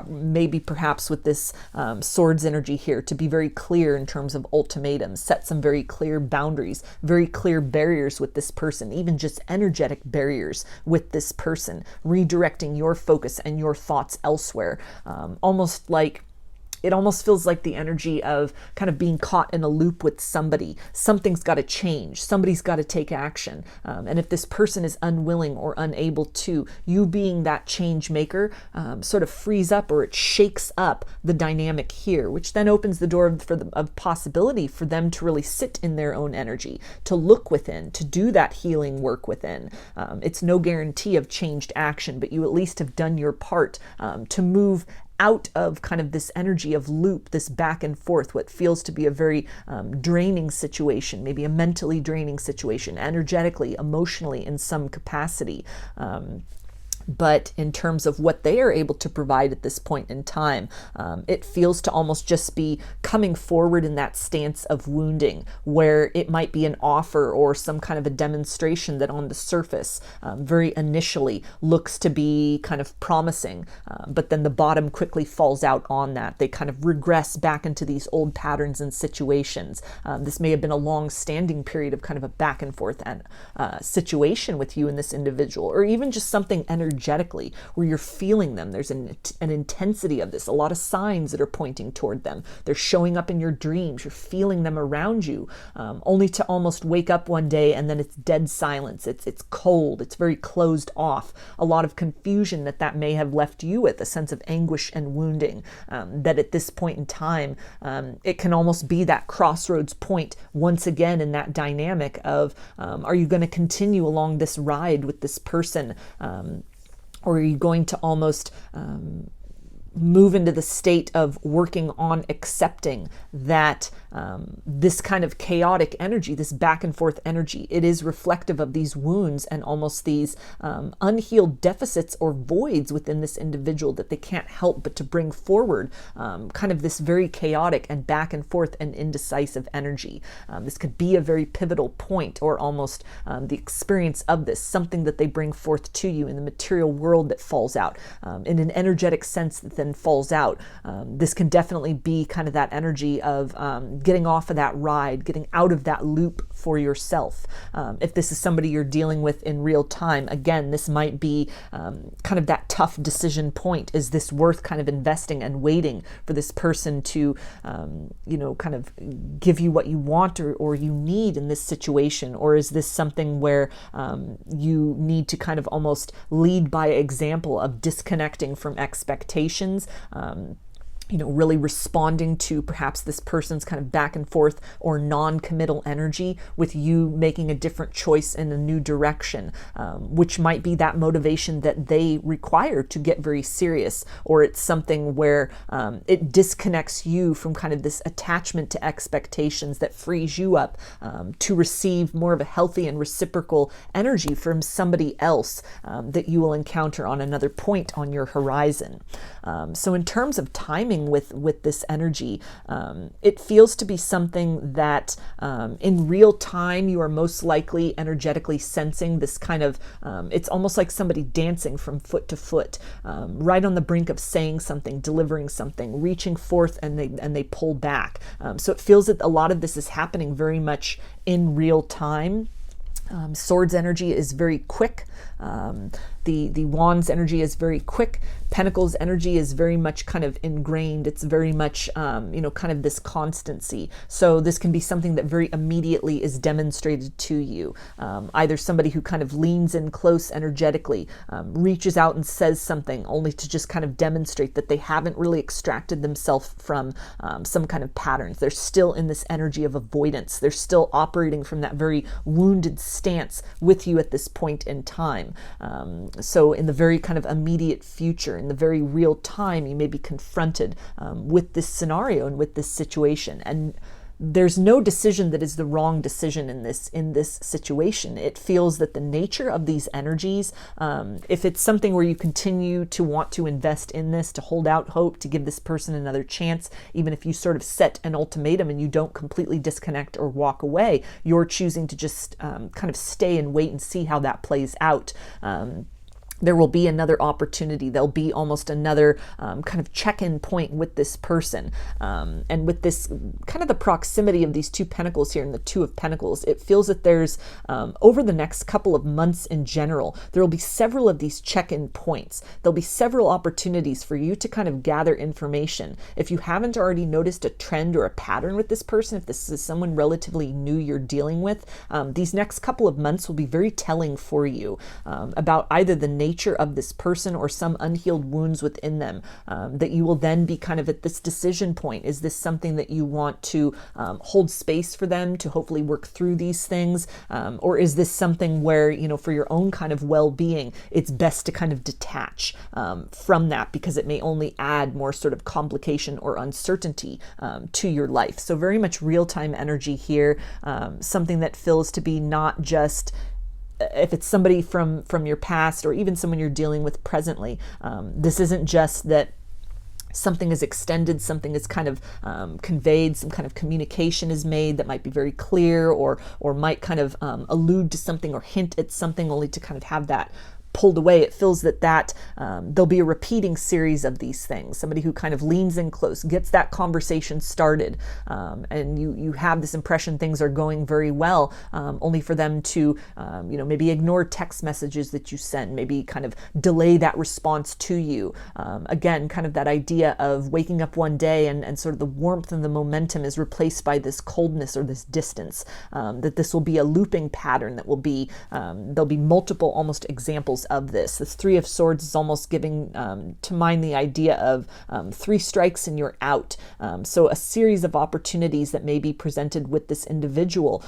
maybe perhaps with this swords energy here, to be very clear in terms of ultimatums, set some very clear boundaries, very clear barriers with this person, even just energetic barriers with this person, redirecting your focus and your thoughts elsewhere. It almost feels like the energy of kind of being caught in a loop with somebody. Something's got to change. Somebody's got to take action. And if this person is unwilling or unable to, you being that change maker sort of frees up, or it shakes up the dynamic here, which then opens the door of possibility for them to really sit in their own energy, to look within, to do that healing work within. It's no guarantee of changed action, but you at least have done your part to move out of kind of this energy of loop, this back and forth, what feels to be a very draining situation, maybe a mentally draining situation, energetically, emotionally, in some capacity. But in terms of what they are able to provide at this point in time, it feels to almost just be coming forward in that stance of wounding, where it might be an offer or some kind of a demonstration that on the surface, very initially looks to be kind of promising, but then the bottom quickly falls out on that. They kind of regress back into these old patterns and situations. This may have been a long-standing period of kind of a back and forth and situation with you and this individual, or even just something energetically where you're feeling them. There's an intensity of this, a lot of signs that are pointing toward them. They're showing up in your dreams. You're feeling them around you, only to almost wake up one day and then it's dead silence. It's cold. It's very closed off. A lot of confusion that may have left you with, a sense of anguish and wounding, that at this point in time, it can almost be that crossroads point once again in that dynamic of, are you going to continue along this ride with this person? Or are you going to almost move into the state of working on accepting that this kind of chaotic energy, this back and forth energy, it is reflective of these wounds and almost these unhealed deficits or voids within this individual that they can't help but to bring forward kind of this very chaotic and back and forth and indecisive energy. This could be a very pivotal point, or almost the experience of this, something that they bring forth to you in the material world that falls out, in an energetic sense that then falls out. This can definitely be kind of that energy of getting off of that ride, getting out of that loop for yourself. If this is somebody you're dealing with in real time, again, this might be kind of that tough decision point. Is this worth kind of investing and waiting for this person to, kind of give you what you want or you need in this situation? Or is this something where you need to kind of almost lead by example of disconnecting from expectations? Really responding to perhaps this person's kind of back and forth or non-committal energy with you making a different choice in a new direction, which might be that motivation that they require to get very serious, or it's something where it disconnects you from kind of this attachment to expectations that frees you up to receive more of a healthy and reciprocal energy from somebody else that you will encounter on another point on your horizon. So in terms of timing with this energy, it feels to be something that in real time you are most likely energetically sensing this kind of, it's almost like somebody dancing from foot to foot, right on the brink of saying something, delivering something, reaching forth, and they pull back. So it feels that a lot of this is happening very much in real time. Swords energy is very quick. The Wands energy is very quick. Pentacles energy is very much kind of ingrained. It's very much, kind of this constancy. So this can be something that very immediately is demonstrated to you. Either somebody who kind of leans in close energetically, reaches out and says something only to just kind of demonstrate that they haven't really extracted themselves from some kind of patterns. They're still in this energy of avoidance. They're still operating from that very wounded stance with you at this point in time. time. So in the very kind of immediate future, in the very real time, you may be confronted with this scenario and with this situation. And there's no decision that is the wrong decision in this situation. It feels that the nature of these energies, if it's something where you continue to want to invest in this, to hold out hope, to give this person another chance, even if you sort of set an ultimatum and you don't completely disconnect or walk away, you're choosing to just kind of stay and wait and see how that plays out. There will be another opportunity. There'll be almost another kind of check-in point with this person. And with this kind of the proximity of these two pentacles here and the Two of Pentacles, it feels that there's, over the next couple of months in general, there will be several of these check-in points. There'll be several opportunities for you to kind of gather information. If you haven't already noticed a trend or a pattern with this person, if this is someone relatively new you're dealing with, these next couple of months will be very telling for you about either the nature of this person or some unhealed wounds within them, that you will then be kind of at this decision point. Is this something that you want to hold space for them to hopefully work through these things? Or is this something where, you know, for your own kind of well-being, it's best to kind of detach from that, because it may only add more sort of complication or uncertainty to your life. So very much real-time energy here, something that feels to be not just, if it's somebody from your past or even someone you're dealing with presently, this isn't just that something is extended, something is kind of conveyed, some kind of communication is made that might be very clear or might kind of allude to something or hint at something, only to kind of have that pulled away. It feels that there'll be a repeating series of these things. Somebody who kind of leans in close, gets that conversation started, and you have this impression things are going very well, only for them to maybe ignore text messages that you send, maybe kind of delay that response to you. Again, kind of that idea of waking up one day and sort of the warmth and the momentum is replaced by this coldness or this distance, that this will be a looping pattern that will be, there'll be multiple almost examples of this. This Three of Swords is almost giving to mind the idea of 3 strikes and you're out. So a series of opportunities that may be presented with this individual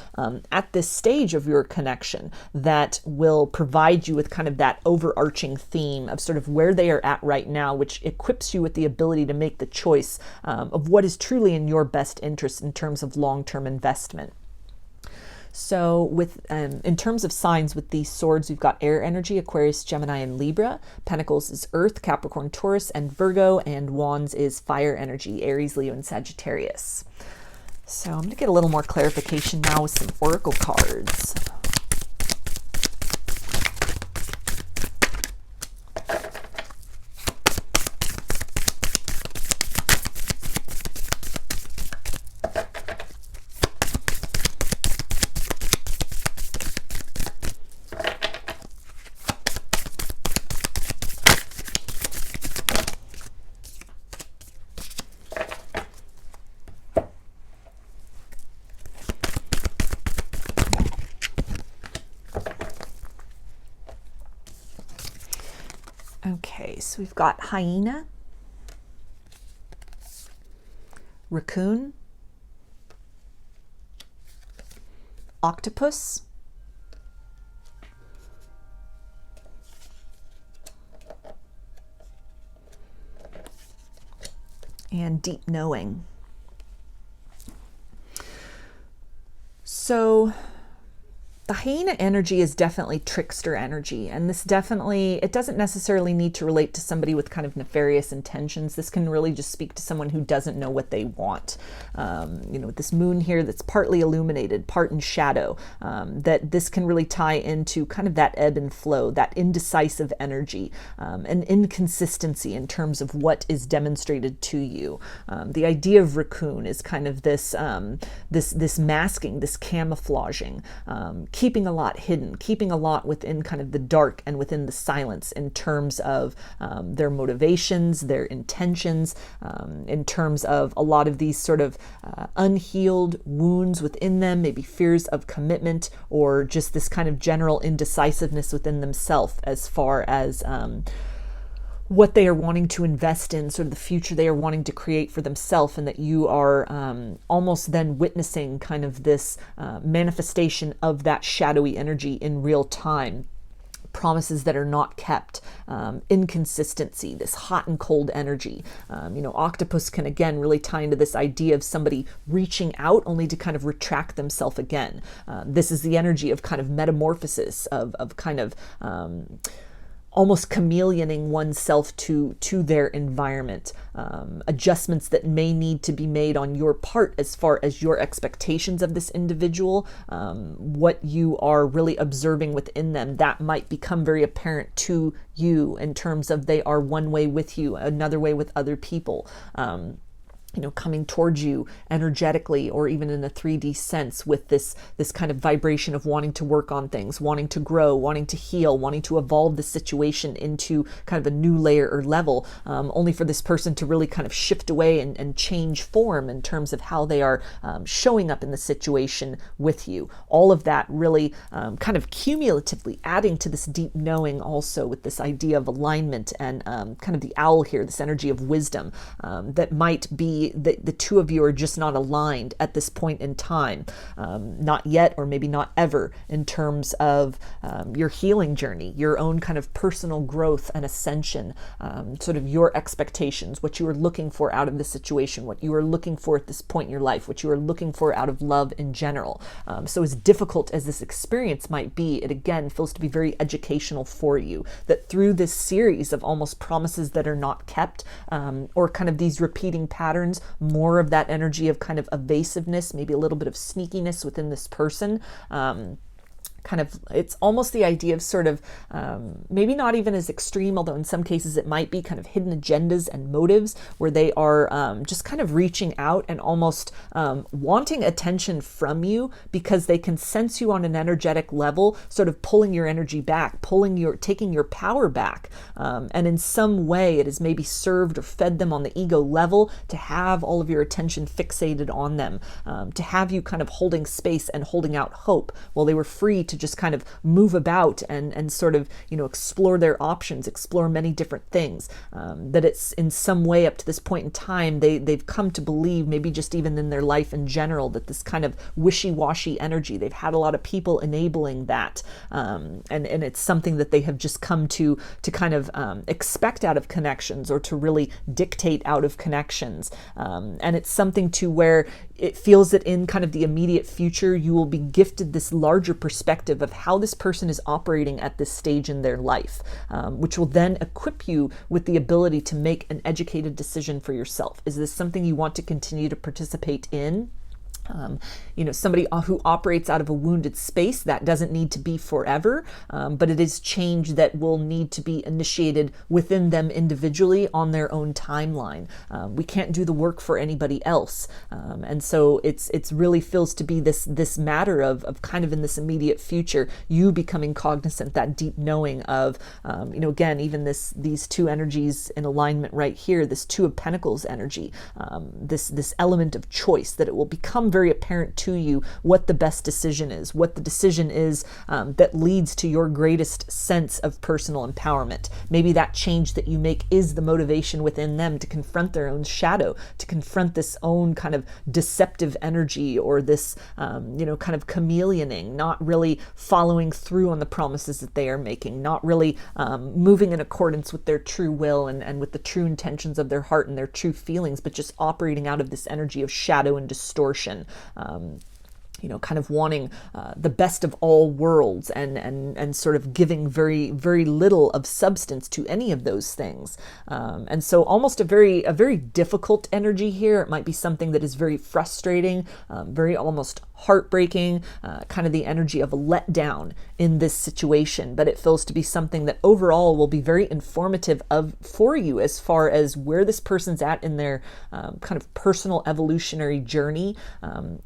at this stage of your connection that will provide you with kind of that overarching theme of sort of where they are at right now, which equips you with the ability to make the choice of what is truly in your best interest in terms of long-term investment. So with in terms of signs with these swords, we've got air energy, Aquarius, Gemini, and Libra. Pentacles is Earth, Capricorn, Taurus, and Virgo. And Wands is fire energy, Aries, Leo, and Sagittarius. So I'm going to get a little more clarification now with some oracle cards. Okay, so we've got hyena, raccoon, octopus, and deep knowing. So the hyena energy is definitely trickster energy, and this definitely, it doesn't necessarily need to relate to somebody with kind of nefarious intentions. This can really just speak to someone who doesn't know what they want. With this moon here that's partly illuminated, part in shadow, that this can really tie into kind of that ebb and flow, that indecisive energy, and inconsistency in terms of what is demonstrated to you. The idea of raccoon is kind of this, this masking, this camouflaging, keeping a lot hidden, keeping a lot within kind of the dark and within the silence in terms of their motivations, their intentions, in terms of a lot of these sort of unhealed wounds within them, maybe fears of commitment, or just this kind of general indecisiveness within themselves as far as what they are wanting to invest in, sort of the future they are wanting to create for themselves, and that you are almost then witnessing kind of this manifestation of that shadowy energy in real time. promises that are not kept, inconsistency, this hot and cold energy. Octopus can again really tie into this idea of somebody reaching out only to kind of retract themselves again. This is the energy of kind of metamorphosis, of kind of almost chameleoning oneself to their environment, adjustments that may need to be made on your part as far as your expectations of this individual, what you are really observing within them, that might become very apparent to you in terms of they are one way with you, another way with other people. Coming towards you energetically or even in a 3D sense with this kind of vibration of wanting to work on things, wanting to grow, wanting to heal, wanting to evolve the situation into kind of a new layer or level, only for this person to really kind of shift away and change form in terms of how they are showing up in the situation with you. All of that really kind of cumulatively adding to this deep knowing, also with this idea of alignment and kind of the owl here, this energy of wisdom that might be the two of you are just not aligned at this point in time, not yet, or maybe not ever, in terms of your healing journey, your own kind of personal growth and ascension, sort of your expectations, what you are looking for out of the situation, what you are looking for at this point in your life, what you are looking for out of love in general. So as difficult as this experience might be, it again feels to be very educational for you, that through this series of almost promises that are not kept, or kind of these repeating patterns, more of that energy of kind of evasiveness, maybe a little bit of sneakiness within this person. It's almost the idea of sort of, maybe not even as extreme, although in some cases it might be, kind of hidden agendas and motives where they are just kind of reaching out and almost wanting attention from you because they can sense you on an energetic level, sort of pulling your energy back, taking your power back. And in some way it has maybe served or fed them on the ego level to have all of your attention fixated on them, to have you kind of holding space and holding out hope while they were free to just kind of move about and sort of, explore their options, explore many different things, that it's in some way up to this point in time, they've come to believe, maybe just even in their life in general, that this kind of wishy-washy energy, they've had a lot of people enabling that. And it's something that they have just come to kind of expect out of connections, or to really dictate out of connections. And it's something to where it feels that in kind of the immediate future, you will be gifted this larger perspective of how this person is operating at this stage in their life, which will then equip you with the ability to make an educated decision for yourself. Is this something you want to continue to participate in? Somebody who operates out of a wounded space, that doesn't need to be forever, but it is change that will need to be initiated within them individually on their own timeline. We can't do the work for anybody else. And so it's really feels to be this matter of kind of in this immediate future, you becoming cognizant, that deep knowing of, again, even these two energies in alignment right here, this Two of Pentacles energy, this element of choice, that it will become very apparent to you what the best decision is, what the decision is that leads to your greatest sense of personal empowerment. Maybe that change that you make is the motivation within them to confront their own shadow, to confront this own kind of deceptive energy, or this, kind of chameleoning, not really following through on the promises that they are making, not really moving in accordance with their true will and with the true intentions of their heart and their true feelings, but just operating out of this energy of shadow and distortion. Kind of wanting the best of all worlds and sort of giving very, very little of substance to any of those things. And so almost a very difficult energy here. It might be something that is very frustrating, very almost heartbreaking, kind of the energy of a letdown in this situation, but it feels to be something that overall will be very informative for you as far as where this person's at in their kind of personal evolutionary journey,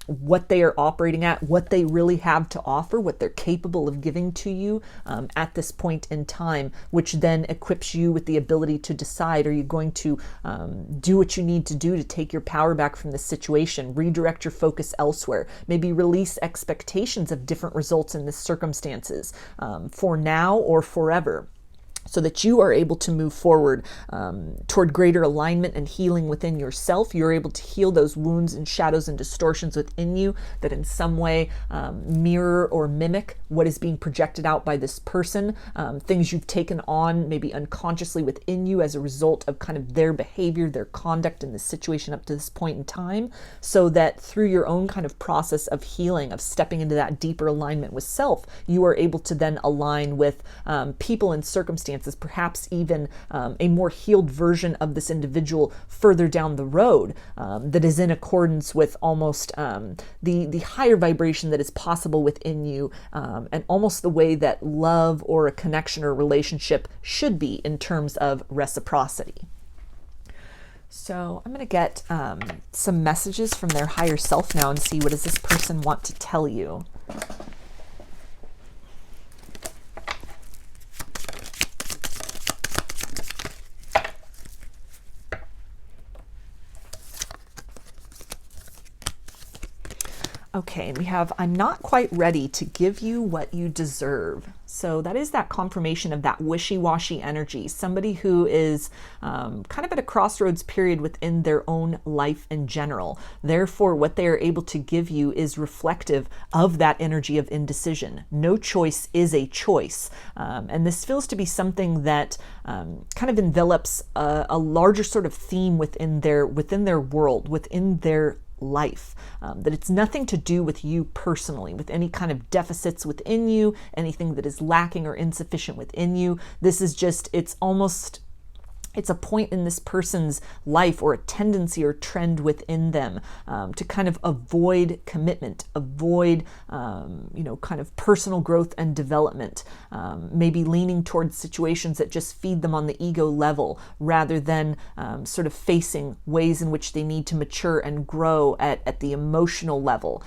what they are operating at, what they really have to offer, what they're capable of giving to you at this point in time, which then equips you with the ability to decide, are you going to do what you need to do to take your power back from this situation, redirect your focus elsewhere, maybe release expectations of different results in this circumstances, for now or forever. so that you are able to move forward toward greater alignment and healing within yourself. You're able to heal those wounds and shadows and distortions within you that in some way mirror or mimic what is being projected out by this person, things you've taken on maybe unconsciously within you as a result of kind of their behavior, their conduct in this situation up to this point in time, so that through your own kind of process of healing, of stepping into that deeper alignment with self, you are able to then align with people and circumstances, perhaps even a more healed version of this individual further down the road, that is in accordance with almost the higher vibration that is possible within you, and almost the way that love or a connection or relationship should be in terms of reciprocity. So I'm going to get some messages from their higher self now and see what does this person want to tell you. Okay, and we have, I'm not quite ready to give you what you deserve. So that is that confirmation of that wishy-washy energy. Somebody who is kind of at a crossroads period within their own life in general. Therefore, what they are able to give you is reflective of that energy of indecision. No choice is a choice. And this feels to be something that kind of envelops a larger sort of theme within their world, within their life, that it's nothing to do with you personally, with any kind of deficits within you, anything that is lacking or insufficient within you. This is just, it's a point in this person's life or a tendency or trend within them to kind of avoid commitment, avoid, kind of personal growth and development, maybe leaning towards situations that just feed them on the ego level rather than sort of facing ways in which they need to mature and grow at the emotional level.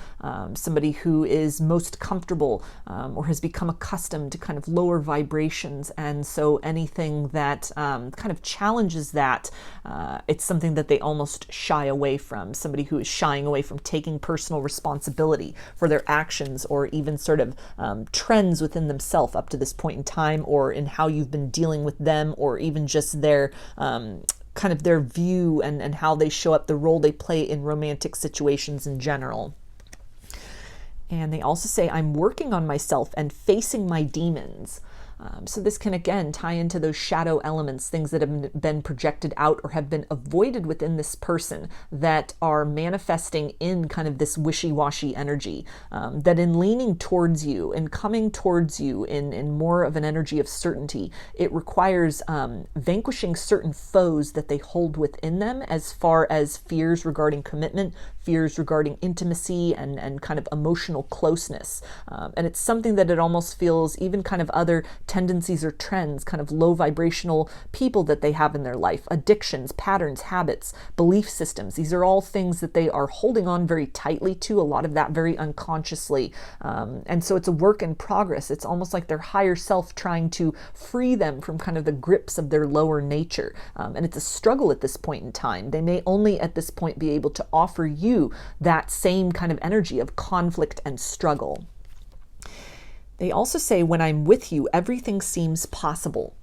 Somebody who is most comfortable or has become accustomed to kind of lower vibrations, and so anything that kind of challenges that, it's something that they almost shy away from. Somebody who is shying away from taking personal responsibility for their actions or even sort of trends within themselves up to this point in time, or in how you've been dealing with them, or even just their kind of their view and how they show up, the role they play in romantic situations in general. And they also say, I'm working on myself and facing my demons. So this can again tie into those shadow elements, things that have been projected out or have been avoided within this person that are manifesting in kind of this wishy-washy energy, that in leaning towards you and coming towards you in more of an energy of certainty, it requires vanquishing certain foes that they hold within them, as far as fears regarding commitment, fears regarding intimacy and kind of emotional closeness. And it's something that it almost feels, even kind of other tendencies or trends, kind of low vibrational people that they have in their life, addictions, patterns, habits, belief systems. These are all things that they are holding on very tightly to, a lot of that very unconsciously. And so it's a work in progress. It's almost like their higher self trying to free them from kind of the grips of their lower nature. And it's a struggle at this point in time. They may only at this point be able to offer you that same kind of energy of conflict and struggle. They also say, when I'm with you, everything seems possible.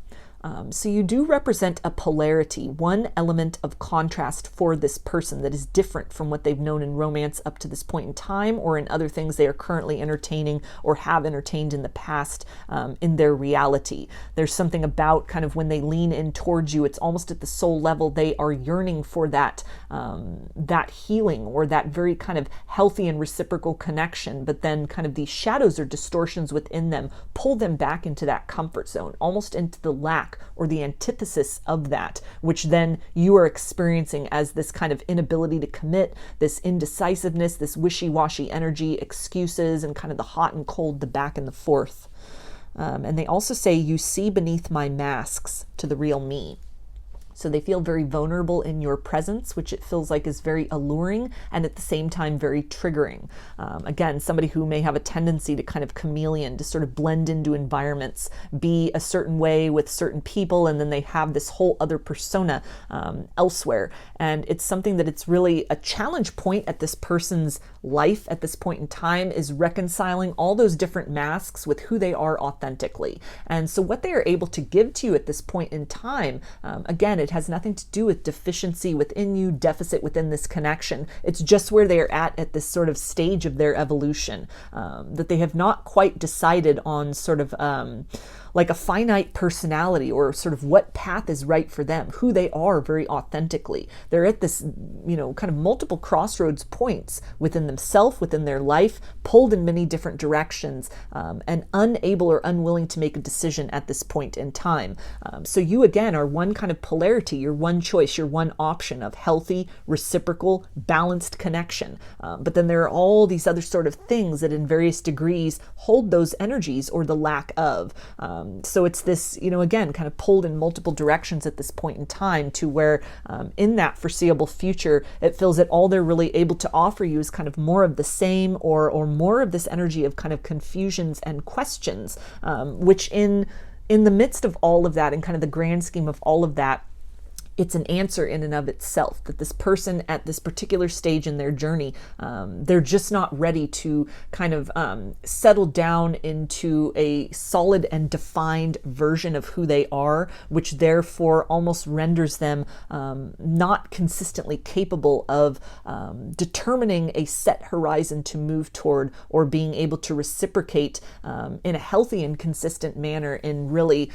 So you do represent a polarity, one element of contrast for this person that is different from what they've known in romance up to this point in time, or in other things they are currently entertaining or have entertained in the past in their reality. There's something about kind of when they lean in towards you, it's almost at the soul level, they are yearning for that healing or that very kind of healthy and reciprocal connection, but then kind of these shadows or distortions within them pull them back into that comfort zone, almost into the lack or the antithesis of that, which then you are experiencing as this kind of inability to commit, this indecisiveness, this wishy-washy energy, excuses, and kind of the hot and cold, the back and the forth. And they also say, you see beneath my masks to the real me. So they feel very vulnerable in your presence, which it feels like is very alluring and at the same time very triggering. Again, somebody who may have a tendency to kind of chameleon, to sort of blend into environments, be a certain way with certain people, and then they have this whole other persona elsewhere. And it's something that it's really a challenge point at this person's life at this point in time, is reconciling all those different masks with who they are authentically. And so what they are able to give to you at this point in time, again, it has nothing to do with deficiency within you, deficit within this connection. It's just where they are at this sort of stage of their evolution, that they have not quite decided on sort of like a finite personality, or sort of what path is right for them, who they are very authentically. They're at this, kind of multiple crossroads points within themselves, within their life, pulled in many different directions, and unable or unwilling to make a decision at this point in time. So you, again, are one kind of polarity, you're one choice, you're one option of healthy, reciprocal, balanced connection. But then there are all these other sort of things that in various degrees hold those energies, or the lack of. So it's this, again, kind of pulled in multiple directions at this point in time, to where in that foreseeable future, it feels that all they're really able to offer you is kind of more of the same, or more of this energy of kind of confusions and questions, which in the midst of all of that, and kind of the grand scheme of all of that, it's an answer in and of itself, that this person at this particular stage in their journey, they're just not ready to kind of settle down into a solid and defined version of who they are, which therefore almost renders them not consistently capable of determining a set horizon to move toward, or being able to reciprocate in a healthy and consistent manner in really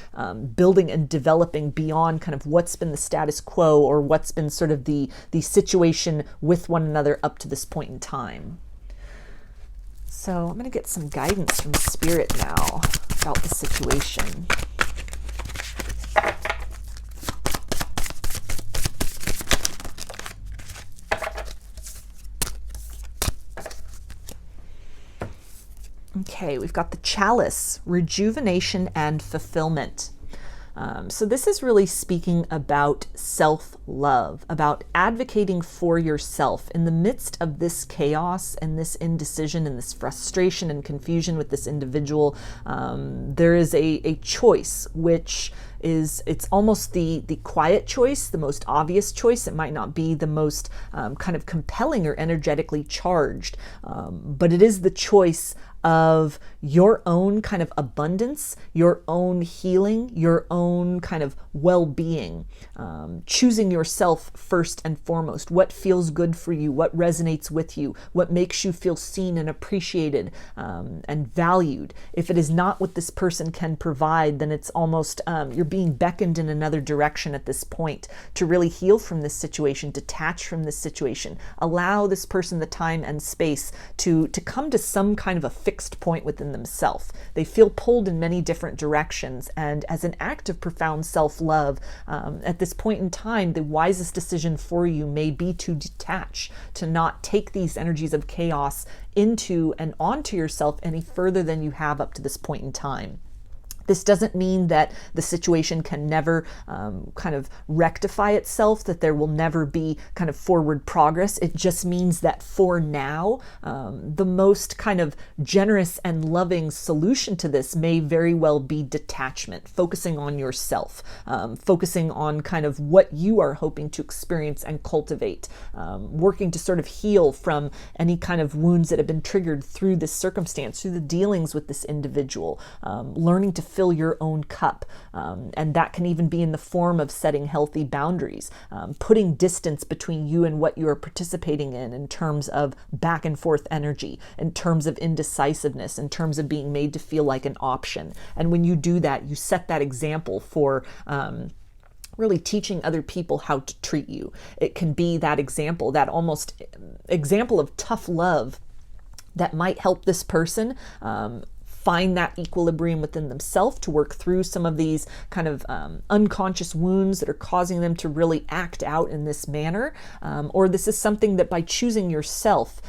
building and developing beyond kind of what's been the status quo, or what's been sort of the situation with one another up to this point in time. So I'm going to get some guidance from Spirit now about the situation. Okay, we've got the Chalice, rejuvenation and fulfillment. So this is really speaking about self-love, about advocating for yourself in the midst of this chaos and this indecision and this frustration and confusion with this individual. There is a choice, which is, it's almost the quiet choice, the most obvious choice. It might not be the most kind of compelling or energetically charged, but it is the choice of your own kind of abundance, your own healing, your own kind of well-being, choosing yourself first and foremost, what feels good for you, what resonates with you, what makes you feel seen and appreciated and valued. If it is not what this person can provide, then it's almost you're being beckoned in another direction at this point to really heal from this situation, detach from this situation, allow this person the time and space to come to some kind of a fixed point within themselves. They feel pulled in many different directions, and as an act of profound self-love, at this point in time, the wisest decision for you may be to detach, to not take these energies of chaos into and onto yourself any further than you have up to this point in time. This doesn't mean that the situation can never kind of rectify itself, that there will never be kind of forward progress. It just means that for now, the most kind of generous and loving solution to this may very well be detachment, focusing on yourself, focusing on kind of what you are hoping to experience and cultivate, working to sort of heal from any kind of wounds that have been triggered through this circumstance, through the dealings with this individual, learning to fill your own cup. And that can even be in the form of setting healthy boundaries, putting distance between you and what you are participating in terms of back and forth energy, in terms of indecisiveness, in terms of being made to feel like an option. And when you do that, you set that example for really teaching other people how to treat you. It can be that example, that almost example of tough love that might help this person find that equilibrium within themselves, to work through some of these kind of unconscious wounds that are causing them to really act out in this manner. Or this is something that by choosing yourself,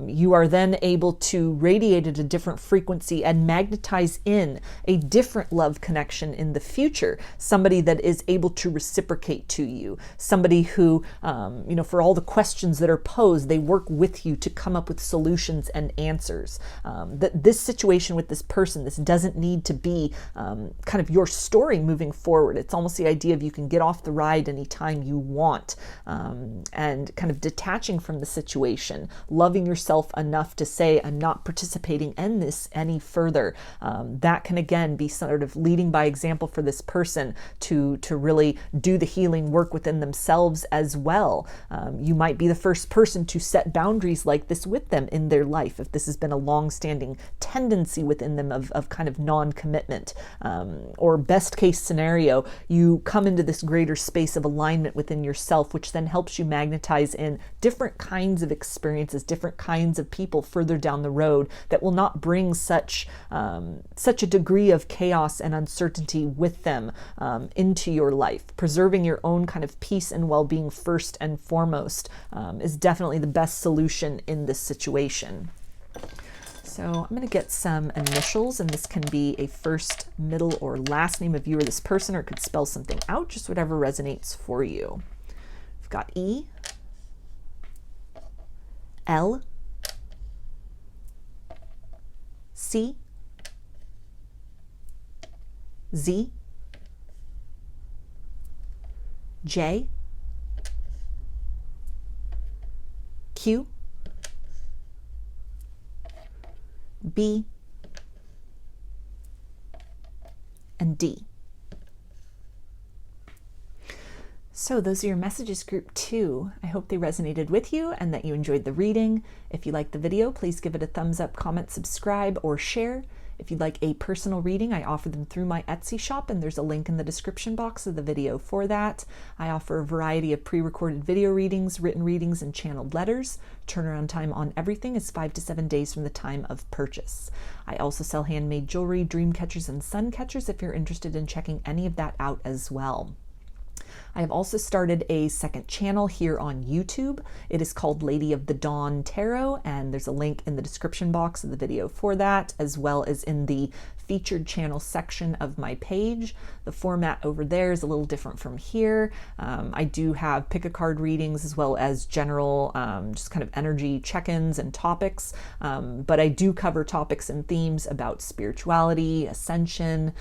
you are then able to radiate at a different frequency and magnetize in a different love connection in the future. Somebody that is able to reciprocate to you. Somebody who, for all the questions that are posed, they work with you to come up with solutions and answers. That this situation with this person, this doesn't need to be kind of your story moving forward. It's almost the idea of you can get off the ride anytime you want, and kind of detaching from the situation, loving yourself enough to say, I'm not participating in this any further. That can again be sort of leading by example for this person to really do the healing work within themselves as well. You might be the first person to set boundaries like this with them in their life, if this has been a long-standing tendency within them of kind of non-commitment. Or best case scenario, you come into this greater space of alignment within yourself, which then helps you magnetize in different kinds of experiences, different kinds of people further down the road that will not bring such a degree of chaos and uncertainty with them into your life. Preserving your own kind of peace and well-being first and foremost is definitely the best solution in this situation. So I'm going to get some initials, and this can be a first, middle, or last name of you or this person, or it could spell something out, just whatever resonates for you. We've got E, L, C, Z, J, Q, B, and D. So those are your messages, group 2. I hope they resonated with you and that you enjoyed the reading. If you liked the video, please give it a thumbs up, comment, subscribe, or share. If you'd like a personal reading, I offer them through my Etsy shop, and there's a link in the description box of the video for that. I offer a variety of pre-recorded video readings, written readings, and channeled letters. Turnaround time on everything is 5 to 7 days from the time of purchase. I also sell handmade jewelry, dream catchers, and sun catchers if you're interested in checking any of that out as well. I have also started a second channel here on YouTube. It is called Lady of the Dawn Tarot, and there's a link in the description box of the video for that, as well as in the featured channel section of my page. The format over there is a little different from here. I do have pick-a-card readings as well as general just kind of energy check-ins and topics, but I do cover topics and themes about spirituality, ascension,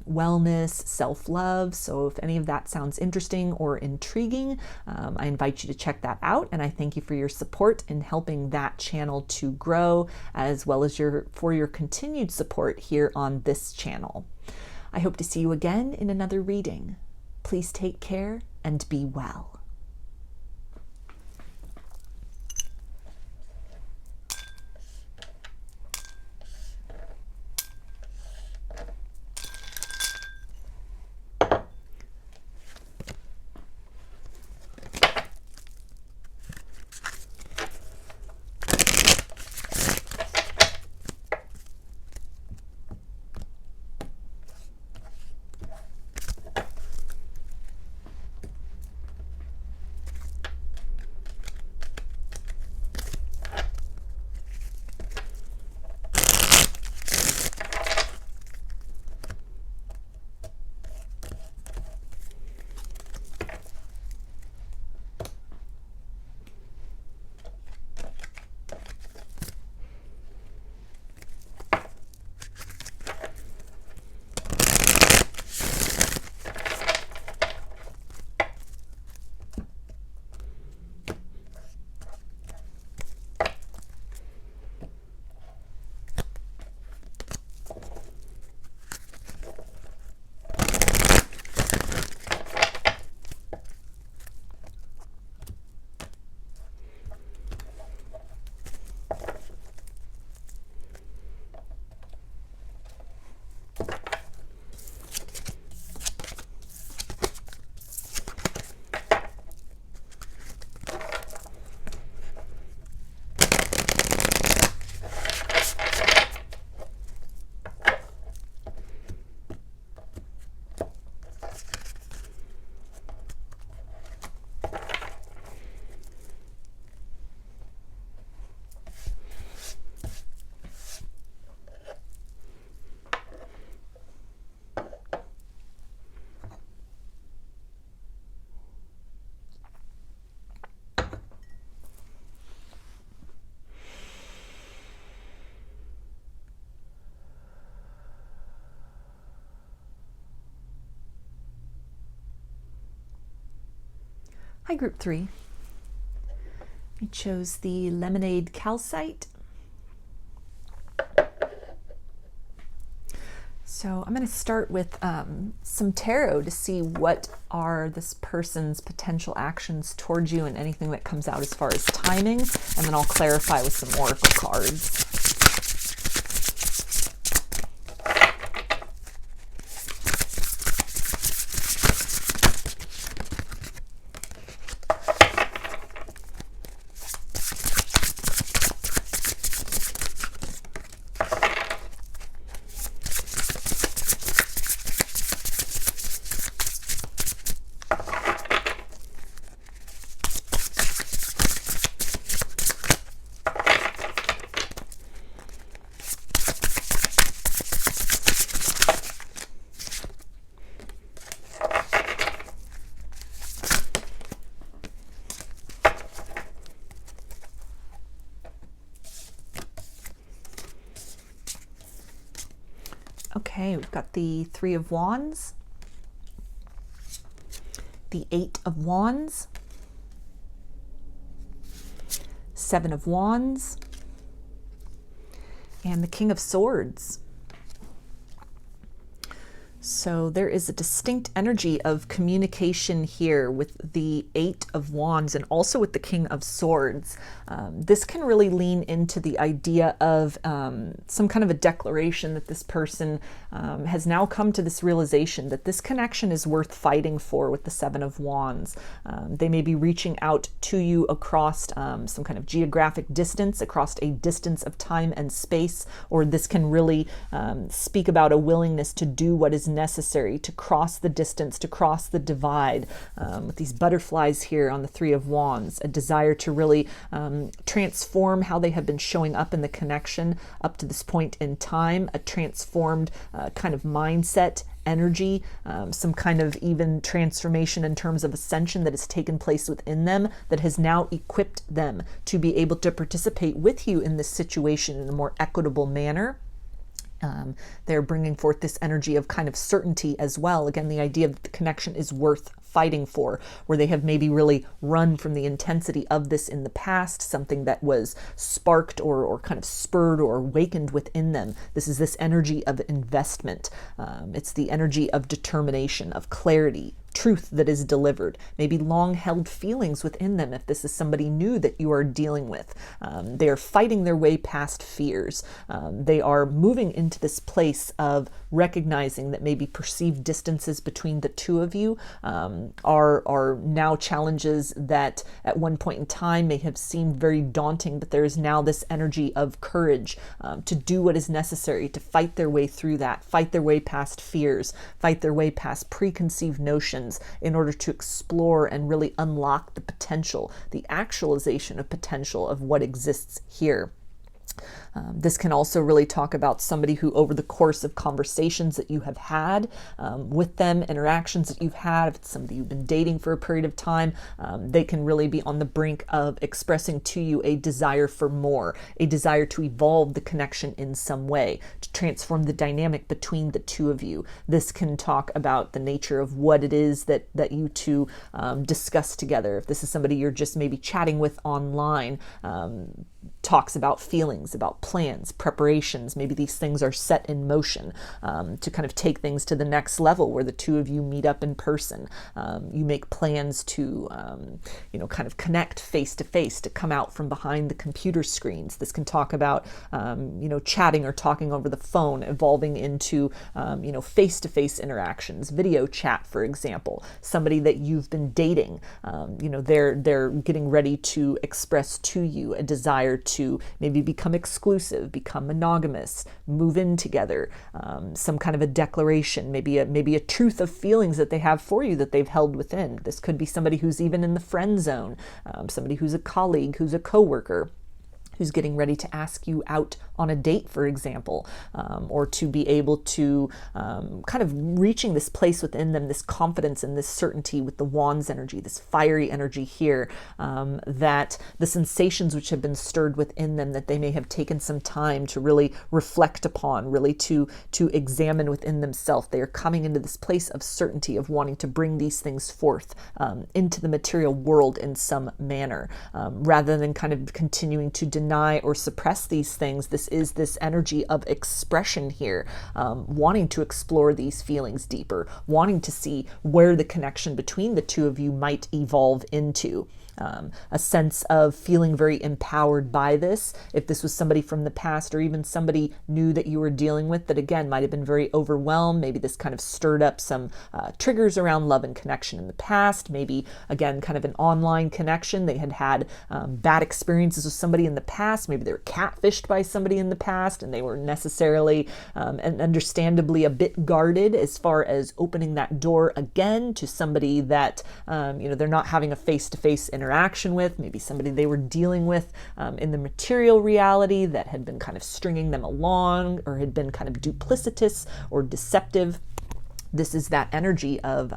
wellness, self-love. So if any of that sounds interesting or intriguing, I invite you to check that out, and I thank you for your support in helping that channel to grow, as well as for your continued support here on this channel. I hope to see you again in another reading. Please take care and be well. Hi, Group 3. I chose the Lemonade Calcite. So I'm going to start with some tarot to see what are this person's potential actions towards you and anything that comes out as far as timing, and then I'll clarify with some oracle cards. Okay, we've got the Three of Wands, the Eight of Wands, Seven of Wands, and the King of Swords. So there is a distinct energy of communication here with the Eight of Wands and also with the King of Swords. This can really lean into the idea of some kind of a declaration that this person has now come to this realization that this connection is worth fighting for with the Seven of Wands. They may be reaching out to you across some kind of geographic distance, across a distance of time and space, or this can really speak about a willingness to do what is necessary to cross the distance, to cross the divide. With these butterflies here on the Three of Wands, a desire to really transform how they have been showing up in the connection up to this point in time, a transformed kind of mindset, energy, some kind of even transformation in terms of ascension that has taken place within them that has now equipped them to be able to participate with you in this situation in a more equitable manner. They're bringing forth this energy of kind of certainty as well. Again, the idea that the connection is worth fighting for, where they have maybe really run from the intensity of this in the past, something that was sparked or kind of spurred or awakened within them. This is this energy of investment. It's the energy of determination, of clarity, truth that is delivered, maybe long-held feelings within them if this is somebody new that you are dealing with. They are fighting their way past fears. They are moving into this place of recognizing that maybe perceived distances between the two of you are now challenges that at one point in time may have seemed very daunting, but there is now this energy of courage to do what is necessary to fight their way through that, fight their way past fears, fight their way past preconceived notions in order to explore and really unlock the potential, the actualization of potential of what exists here. This can also really talk about somebody who, over the course of conversations that you have had with them, interactions that you've had, if it's somebody you've been dating for a period of time, they can really be on the brink of expressing to you a desire for more, a desire to evolve the connection in some way, to transform the dynamic between the two of you. This can talk about the nature of what it is that you two discuss together. If this is somebody you're just maybe chatting with online, talks about feelings, about plans, preparations. Maybe these things are set in motion to kind of take things to the next level where the two of you meet up in person. You make plans to, kind of connect face to face, to come out from behind the computer screens. This can talk about, chatting or talking over the phone, evolving into, face-to-face interactions, video chat, for example. Somebody that you've been dating, they're getting ready to express to you a desire to maybe become exclusive, become monogamous, move in together, some kind of a declaration, maybe a truth of feelings that they have for you that they've held within. This could be somebody who's even in the friend zone, somebody who's a colleague, who's a coworker, who's getting ready to ask you out on a date, for example, or to be able to kind of reaching this place within them, this confidence and this certainty with the Wands energy, this fiery energy here, that the sensations which have been stirred within them, that they may have taken some time to really reflect upon, really to examine within themselves. They are coming into this place of certainty, of wanting to bring these things forth into the material world in some manner, rather than kind of continuing to deny or suppress these things. This is this energy of expression here, wanting to explore these feelings deeper, wanting to see where the connection between the two of you might evolve into. A sense of feeling very empowered by this. If this was somebody from the past, or even somebody new that you were dealing with that, again, might have been very overwhelmed. Maybe this kind of stirred up some triggers around love and connection in the past. Maybe, again, kind of an online connection. They had bad experiences with somebody in the past. Maybe they were catfished by somebody in the past, and they were necessarily and understandably a bit guarded as far as opening that door again to somebody that they're not having a face-to-face interaction with, maybe somebody they were dealing with in the material reality that had been kind of stringing them along, or had been kind of duplicitous or deceptive. This is that energy of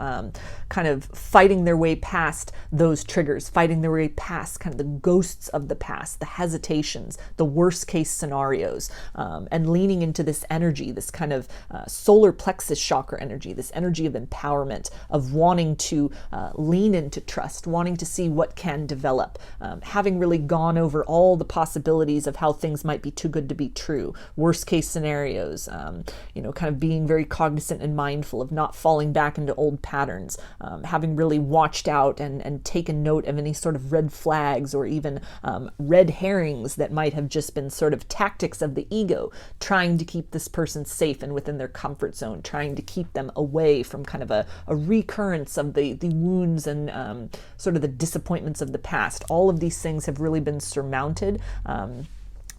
kind of fighting their way past those triggers, fighting their way past kind of the ghosts of the past, the hesitations, the worst case scenarios, and leaning into this energy, this kind of solar plexus chakra energy, this energy of empowerment, of wanting to lean into trust, wanting to see what can develop, having really gone over all the possibilities of how things might be too good to be true, worst case scenarios, kind of being very cognizant and mindful of not falling back into old patterns, having really watched out and taken note of any sort of red flags, or even red herrings that might have just been sort of tactics of the ego, trying to keep this person safe and within their comfort zone, trying to keep them away from kind of a recurrence of the wounds and sort of the disappointments of the past. All of these things have really been surmounted.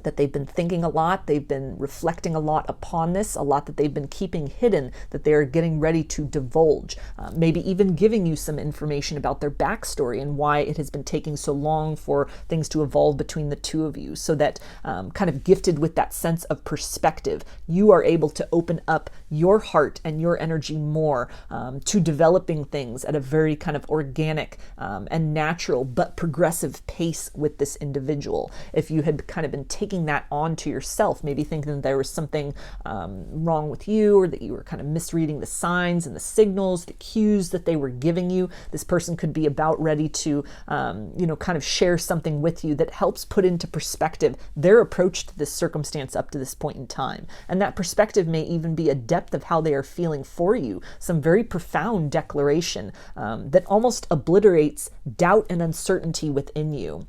That they've been thinking a lot, they've been reflecting a lot upon this, a lot that they've been keeping hidden, that they are getting ready to divulge, maybe even giving you some information about their backstory and why it has been taking so long for things to evolve between the two of you, so that kind of gifted with that sense of perspective, you are able to open up your heart and your energy more to developing things at a very kind of organic and natural but progressive pace with this individual. If you had kind of been taking that onto yourself, maybe thinking that there was something wrong with you, or that you were kind of misreading the signs and the signals, the cues that they were giving you, this person could be about ready to, kind of share something with you that helps put into perspective their approach to this circumstance up to this point in time. And that perspective may even be a depth of how they are feeling for you, some very profound declaration that almost obliterates doubt and uncertainty within you.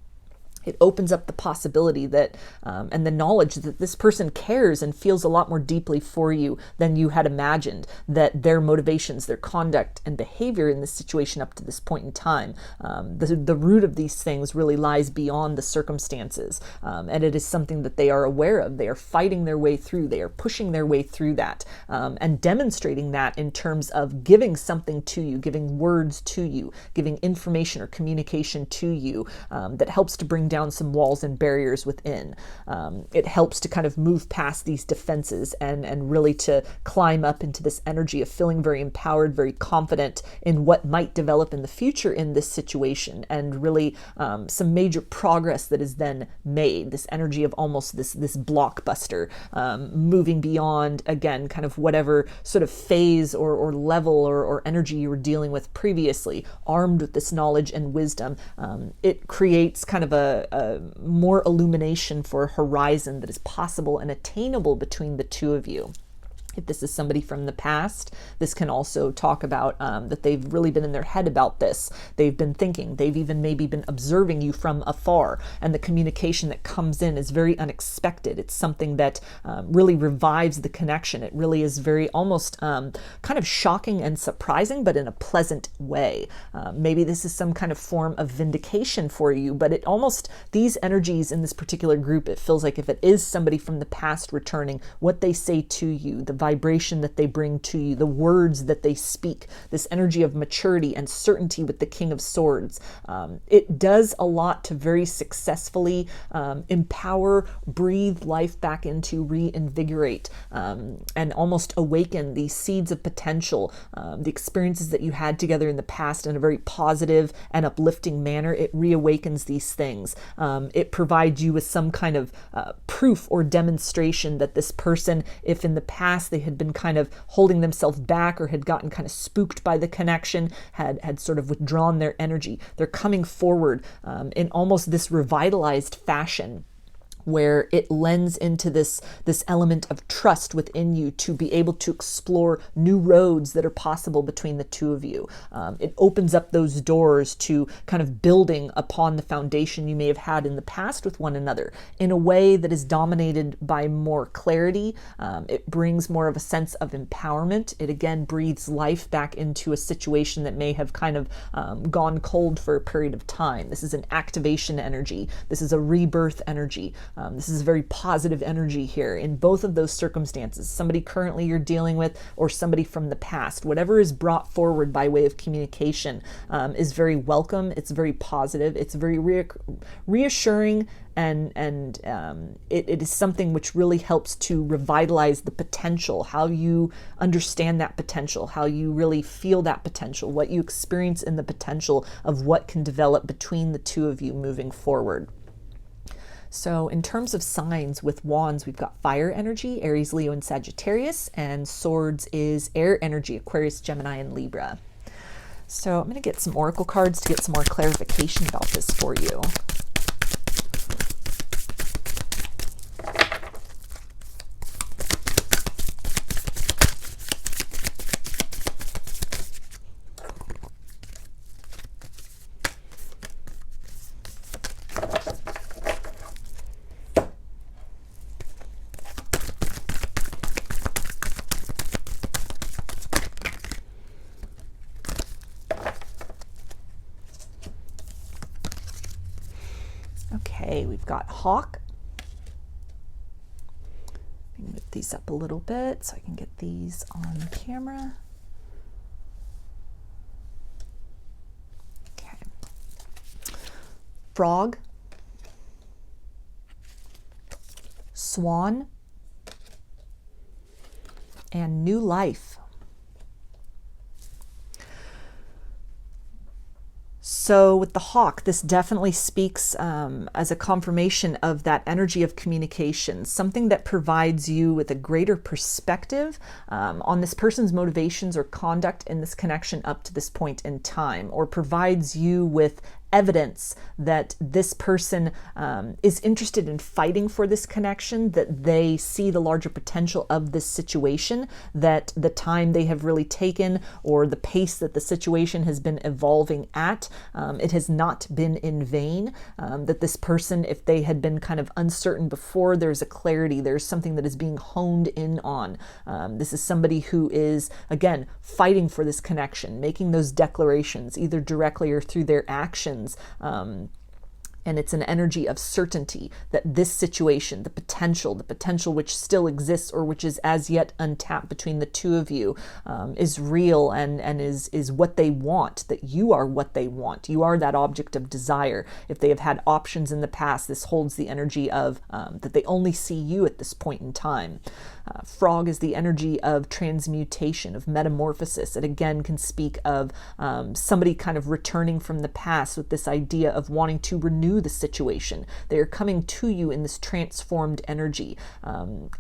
It opens up the possibility that, and the knowledge that this person cares and feels a lot more deeply for you than you had imagined, that their motivations, their conduct and behavior in this situation up to this point in time, the root of these things really lies beyond the circumstances. And it is something that they are aware of. They are fighting their way through. They are pushing their way through that, and demonstrating that in terms of giving something to you, giving words to you, giving information or communication to you that helps to bring down some walls and barriers within. It helps to kind of move past these defenses and really to climb up into this energy of feeling very empowered, very confident in what might develop in the future in this situation, and really some major progress that is then made. This energy of almost this blockbuster, moving beyond, again, kind of whatever sort of phase or level or energy you were dealing with previously, armed with this knowledge and wisdom. It creates kind of a more illumination for a horizon that is possible and attainable between the two of you. If this is somebody from the past, this can also talk about that they've really been in their head about this. They've been thinking, they've even maybe been observing you from afar, and the communication that comes in is very unexpected. It's something that really revives the connection. It really is very almost kind of shocking and surprising, but in a pleasant way. Maybe this is some kind of form of vindication for you, but it almost, these energies in this particular group, it feels like if it is somebody from the past returning, what they say to you, the vibration that they bring to you, the words that they speak, this energy of maturity and certainty with the King of Swords. It does a lot to very successfully empower, breathe life back into, reinvigorate, and almost awaken these seeds of potential, the experiences that you had together in the past in a very positive and uplifting manner. It reawakens these things. It provides you with some kind of proof or demonstration that this person, if in the past they had been kind of holding themselves back or had gotten kind of spooked by the connection, had sort of withdrawn their energy, they're coming forward in almost this revitalized fashion, where it lends into this element of trust within you to be able to explore new roads that are possible between the two of you. It opens up those doors to kind of building upon the foundation you may have had in the past with one another in a way that is dominated by more clarity. It brings more of a sense of empowerment. It again breathes life back into a situation that may have kind of gone cold for a period of time. This is an activation energy. This is a rebirth energy. This is a very positive energy here in both of those circumstances. Somebody currently you're dealing with or somebody from the past. Whatever is brought forward by way of communication is very welcome. It's very positive. It's very reassuring, and it is something which really helps to revitalize the potential, how you understand that potential, how you really feel that potential, what you experience in the potential of what can develop between the two of you moving forward. So in terms of signs with wands, we've got fire energy, Aries, Leo, and Sagittarius, and swords is air energy, Aquarius, Gemini, and Libra. So I'm going to get some oracle cards to get some more clarification about this for you. Okay, we've got Hawk. Let me move these up a little bit so I can get these on camera. Okay. Frog. Swan. And new life. So with the hawk, this definitely speaks as a confirmation of that energy of communication, something that provides you with a greater perspective on this person's motivations or conduct in this connection up to this point in time, or provides you with evidence that this person is interested in fighting for this connection, that they see the larger potential of this situation, that the time they have really taken or the pace that the situation has been evolving at, it has not been in vain, that this person, if they had been kind of uncertain before, there's a clarity, there's something that is being honed in on. This is somebody who is, again, fighting for this connection, making those declarations, either directly or through their actions. And it's an energy of certainty that this situation, the potential which still exists or which is as yet untapped between the two of you, is real and is what they want, that you are what they want. You are that object of desire. If they have had options in the past, this holds the energy of that they only see you at this point in time. Frog is the energy of transmutation, of metamorphosis. It again can speak of somebody kind of returning from the past with this idea of wanting to renew the situation. They are coming to you in this transformed energy,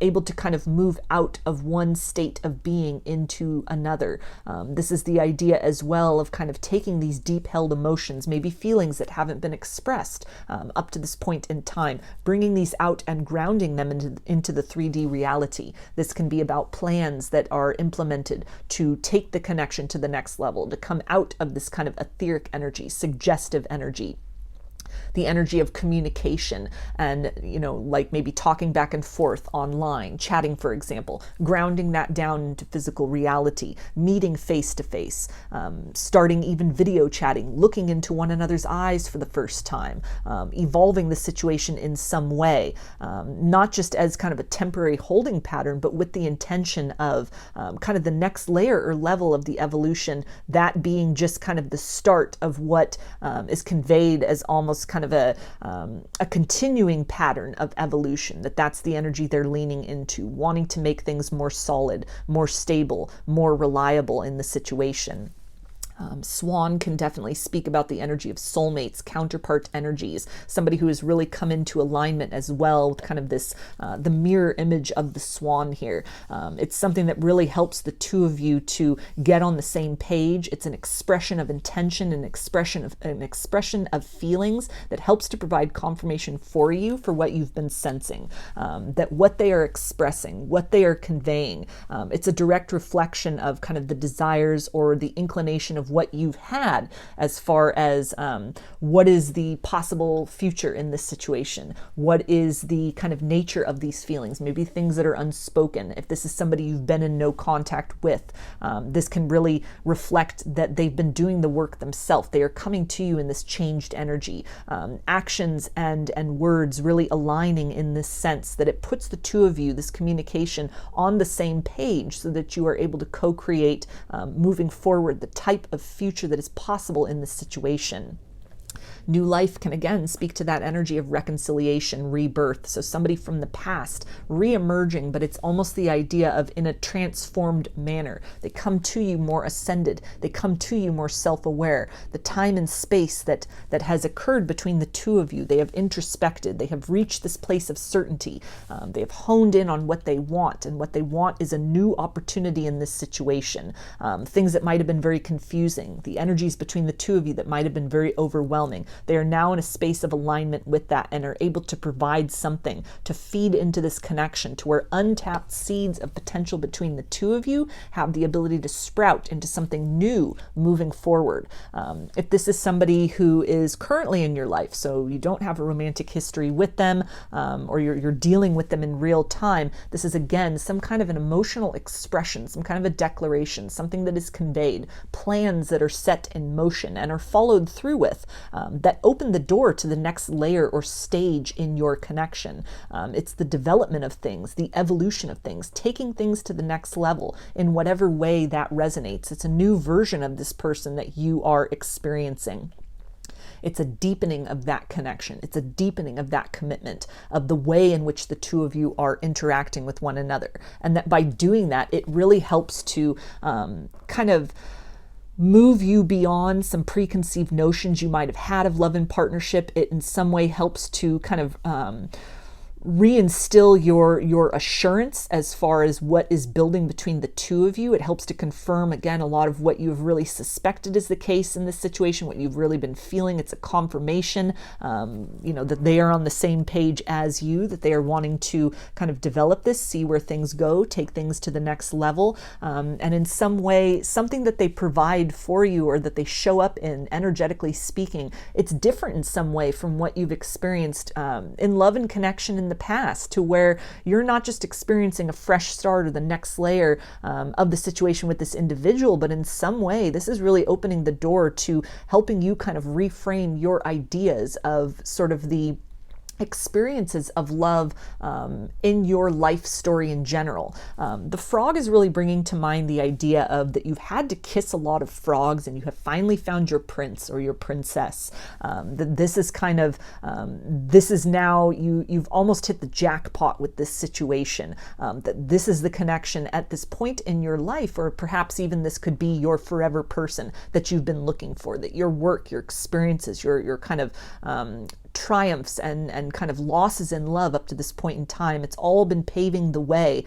able to kind of move out of one state of being into another. This is the idea as well of kind of taking these deep held emotions, maybe feelings that haven't been expressed up to this point in time, bringing these out and grounding them into the 3D reality. This can be about plans that are implemented to take the connection to the next level, to come out of this kind of etheric energy, suggestive energy. the energy of communication and, like maybe talking back and forth online, chatting, for example, grounding that down into physical reality, meeting face to face, starting even video chatting, looking into one another's eyes for the first time, evolving the situation in some way, not just as kind of a temporary holding pattern, but with the intention of kind of the next layer or level of the evolution, that being just kind of the start of what is conveyed as almost kind of a continuing pattern of evolution, that's the energy they're leaning into, wanting to make things more solid, more stable, more reliable in the situation. Swan can definitely speak about the energy of soulmates, counterpart energies, somebody who has really come into alignment as well with kind of this, the mirror image of the swan here. It's something that really helps the two of you to get on the same page. It's an expression of intention, an expression of feelings that helps to provide confirmation for you for what you've been sensing, that what they are expressing, what they are conveying, it's a direct reflection of kind of the desires or the inclination of what you've had as far as what is the possible future in this situation, what is the kind of nature of these feelings, maybe things that are unspoken. If this is somebody you've been in no contact with, this can really reflect that they've been doing the work themselves. They are coming to you in this changed energy, actions and words really aligning in this sense that it puts the two of you, this communication, on the same page so that you are able to co-create moving forward the type of future that is possible in this situation. New life can again speak to that energy of reconciliation, rebirth. So somebody from the past re-emerging, but it's almost the idea of in a transformed manner. They come to you more ascended. They come to you more self-aware. The time and space that has occurred between the two of you, they have introspected. They have reached this place of certainty. They have honed in on what they want, and what they want is a new opportunity in this situation. Things that might have been very confusing, the energies between the two of you that might have been very overwhelming. They are now in a space of alignment with that and are able to provide something to feed into this connection to where untapped seeds of potential between the two of you have the ability to sprout into something new moving forward. If this is somebody who is currently in your life, so you don't have a romantic history with them, or you're dealing with them in real time, this is again some kind of an emotional expression, some kind of a declaration, something that is conveyed, plans that are set in motion and are followed through with, that open the door to the next layer or stage in your connection. It's the development of things, the evolution of things, taking things to the next level in whatever way that resonates. It's a new version of this person that you are experiencing. It's a deepening of that connection. It's a deepening of that commitment, of the way in which the two of you are interacting with one another. And that by doing that, it really helps to kind of move you beyond some preconceived notions you might have had of love and partnership. It in some way helps to kind of reinstill your assurance as far as what is building between the two of you. It helps to confirm, again, a lot of what you have really suspected is the case in this situation, what you've really been feeling. It's a confirmation, that they are on the same page as you, that they are wanting to kind of develop this, see where things go, take things to the next level. And in some way, something that they provide for you or that they show up in, energetically speaking, it's different in some way from what you've experienced in love and connection in the past, to where you're not just experiencing a fresh start or the next layer of the situation with this individual, but in some way this is really opening the door to helping you kind of reframe your ideas of sort of the experiences of love in your life story in general. The frog is really bringing to mind the idea of that you've had to kiss a lot of frogs and you have finally found your prince or your princess. That this is kind of, this is now, you've almost hit the jackpot with this situation. That this is the connection at this point in your life, or perhaps even this could be your forever person that you've been looking for, that your work, your experiences, your kind of triumphs and kind of losses in love up to this point in time. It's all been paving the way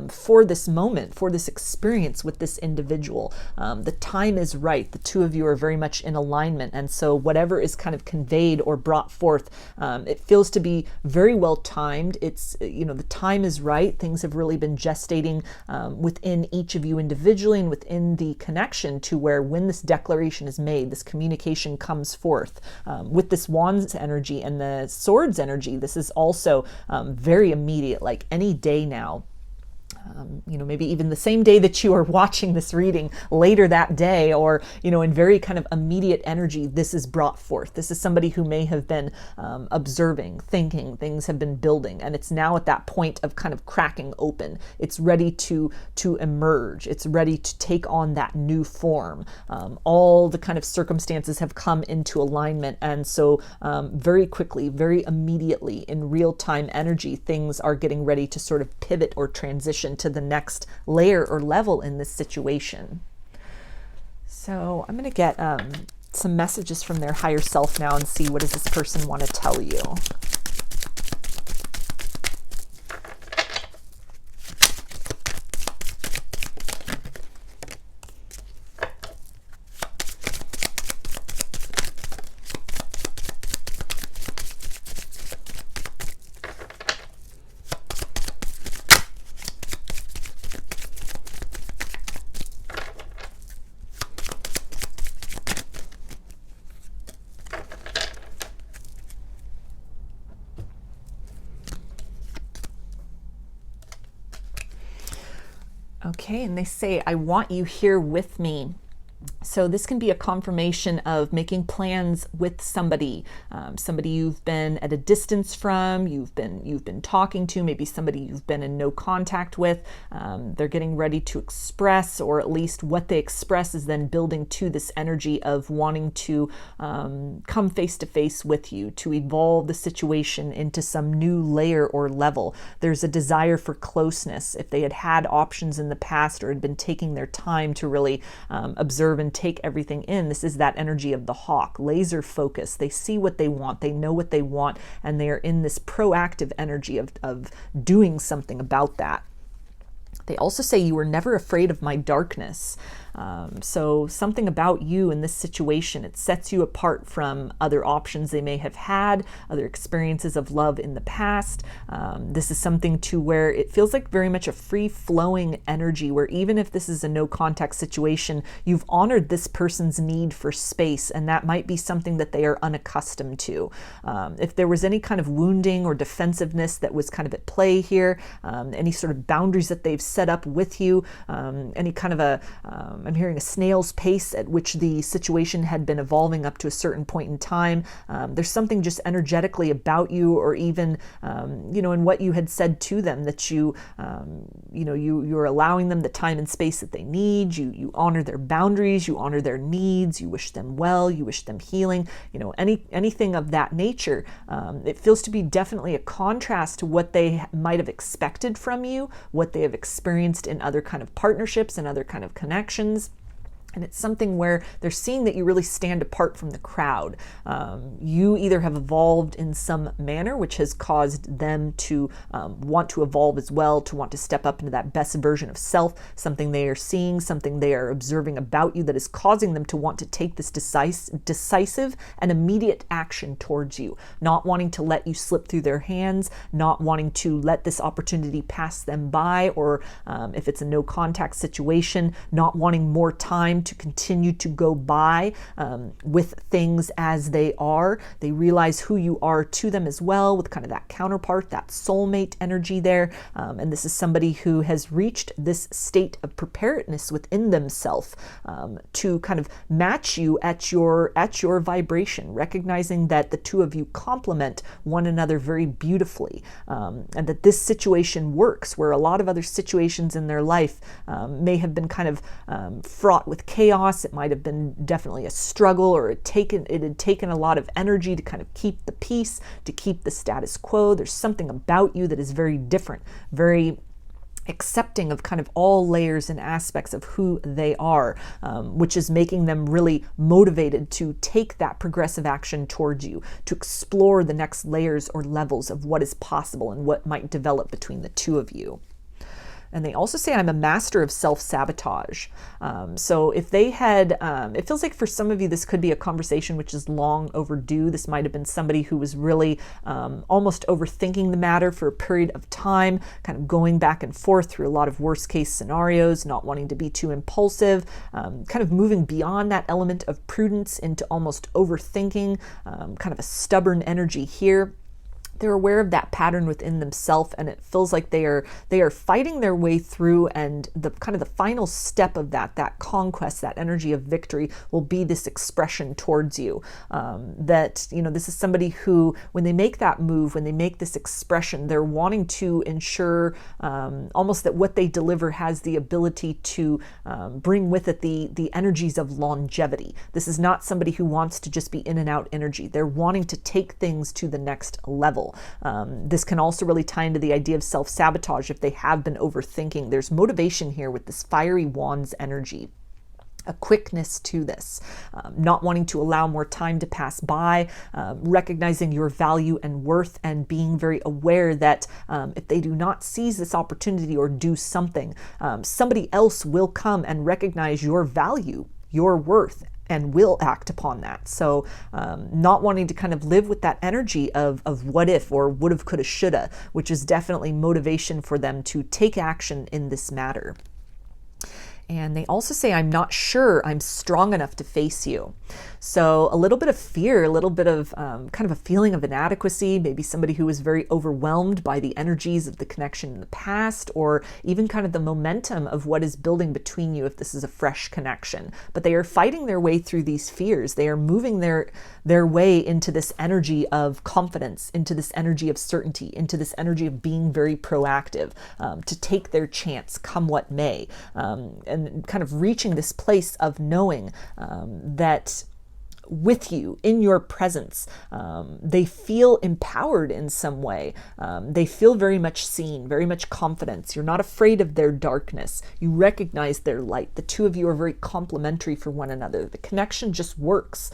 for this moment, for this experience with this individual. The time is right. The two of you are very much in alignment. And so whatever is kind of conveyed or brought forth, it feels to be very well timed. It's, the time is right. Things have really been gestating within each of you individually and within the connection to where when this declaration is made, this communication comes forth. With this Wands energy and the Swords energy, this is also very immediate, like any day now. Maybe even the same day that you are watching this reading, later that day, or, in very kind of immediate energy, this is brought forth. This is somebody who may have been observing, thinking, things have been building, and it's now at that point of kind of cracking open. It's ready to emerge. It's ready to take on that new form. All the kind of circumstances have come into alignment, and so very quickly, very immediately, in real-time energy, things are getting ready to sort of pivot or transition to the next layer or level in this situation. So I'm going to get some messages from their higher self now and see, what does this person want to tell you? Okay, and they say, I want you here with me. So this can be a confirmation of making plans with somebody, somebody you've been at a distance from, you've been talking to, maybe somebody you've been in no contact with. They're getting ready to express, or at least what they express is then building to this energy of wanting to come face to face with you, to evolve the situation into some new layer or level. There's a desire for closeness. If they had had options in the past or had been taking their time to really observe and take everything in, this is that energy of the hawk, laser focus. They see what they want, they know what they want, and they are in this proactive energy of doing something about that. They also say, you were never afraid of my darkness. So something about you in this situation, it sets you apart from other options they may have had, other experiences of love in the past. This is something to where it feels like very much a free-flowing energy, where even if this is a no-contact situation, you've honored this person's need for space, and that might be something that they are unaccustomed to. If there was any kind of wounding or defensiveness that was kind of at play here, any sort of boundaries that they've set up with you, any kind of I'm hearing a snail's pace at which the situation had been evolving up to a certain point in time. There's something just energetically about you, or even, in what you had said to them, that you're allowing them the time and space that they need. You honor their boundaries, you honor their needs, you wish them well, you wish them healing, anything of that nature. It feels to be definitely a contrast to what they might have expected from you, what they have experienced in other kind of partnerships and other kind of connections. And it's something where they're seeing that you really stand apart from the crowd. You either have evolved in some manner, which has caused them to want to evolve as well, to want to step up into that best version of self, something they are seeing, something they are observing about you that is causing them to want to take this decisive and immediate action towards you, not wanting to let you slip through their hands, not wanting to let this opportunity pass them by, or if it's a no contact situation, not wanting more time to continue to go by with things as they are. They realize who you are to them as well, with kind of that counterpart, that soulmate energy there. And this is somebody who has reached this state of preparedness within themselves to kind of match you at your vibration, recognizing that the two of you complement one another very beautifully, and that this situation works, where a lot of other situations in their life may have been kind of fraught with chaos. It might have been definitely a struggle, or it had taken a lot of energy to kind of keep the peace, to keep the status quo. There's something about you that is very different, very accepting of kind of all layers and aspects of who they are, which is making them really motivated to take that progressive action towards you, to explore the next layers or levels of what is possible and what might develop between the two of you. And they also say I'm a master of self-sabotage. So if they had, it feels like for some of you, this could be a conversation which is long overdue. This might have been somebody who was really almost overthinking the matter for a period of time, kind of going back and forth through a lot of worst case scenarios, not wanting to be too impulsive, kind of moving beyond that element of prudence into almost overthinking, kind of a stubborn energy here. They're aware of that pattern within themselves, and it feels like they are fighting their way through, and the kind of the final step of that conquest, that energy of victory will be this expression towards you. That, you know, this is somebody who, when they make that move, when they make this expression, they're wanting to ensure almost that what they deliver has the ability to bring with it the energies of longevity. This is not somebody who wants to just be in and out energy. They're wanting to take things to the next level. This can also really tie into the idea of self-sabotage if they have been overthinking. There's motivation here with this fiery wands energy. A quickness to this, not wanting to allow more time to pass by, recognizing your value and worth, and being very aware that if they do not seize this opportunity or do something, somebody else will come and recognize your value, your worth, and will act upon that. So not wanting to kind of live with that energy of what if, or would have, could have, shoulda, which is definitely motivation for them to take action in this matter. And they also say, I'm not sure I'm strong enough to face you. So a little bit of fear, a little bit of kind of a feeling of inadequacy, maybe somebody who was very overwhelmed by the energies of the connection in the past, or even kind of the momentum of what is building between you if this is a fresh connection. But they are fighting their way through these fears. They are moving their way into this energy of confidence, into this energy of certainty, into this energy of being very proactive, to take their chance come what may, and kind of reaching this place of knowing that with you, in your presence, they feel empowered in some way. They feel very much seen, very much confidence. You're not afraid of their darkness. You recognize their light. The two of you are very complementary for one another. The connection just works.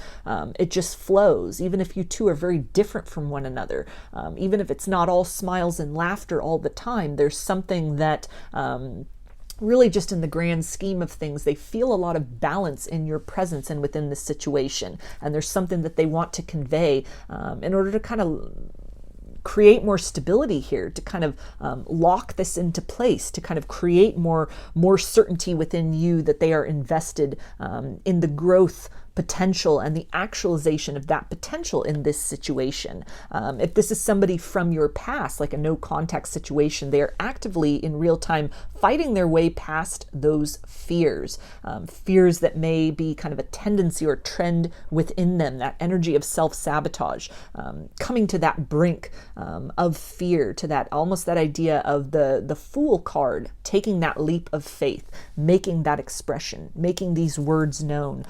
It just flows. Even if you two are very different from one another, even if it's not all smiles and laughter all the time, there's something that really, just in the grand scheme of things, they feel a lot of balance in your presence and within this situation. And there's something that they want to convey in order to kind of create more stability here, to kind of lock this into place, to kind of create more certainty within you that they are invested in the growth potential and the actualization of that potential in this situation. If this is somebody from your past, like a no contact situation, they are actively in real time fighting their way past those fears, fears that may be kind of a tendency or trend within them, that energy of self-sabotage, coming to that brink of fear, to that almost that idea of the Fool card, taking that leap of faith, making that expression, making these words known,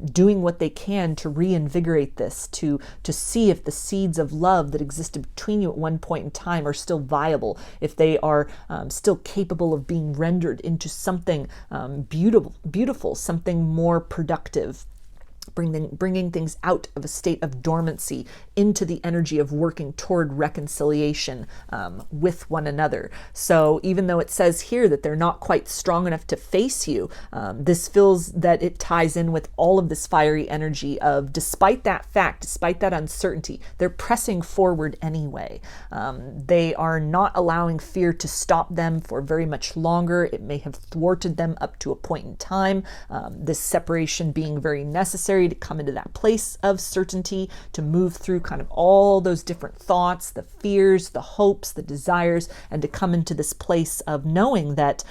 doing what they can to reinvigorate this, to see if the seeds of love that existed between you at one point in time are still viable, if they are still capable of being rendered into something beautiful, something more productive. Bringing things out of a state of dormancy into the energy of working toward reconciliation with one another. So even though it says here that they're not quite strong enough to face you, this feels that it ties in with all of this fiery energy of, despite that fact, despite that uncertainty, they're pressing forward anyway. They are not allowing fear to stop them for very much longer. It may have thwarted them up to a point in time, this separation being very necessary to come into that place of certainty, to move through kind of all those different thoughts, the fears, the hopes, the desires, and to come into this place of knowing that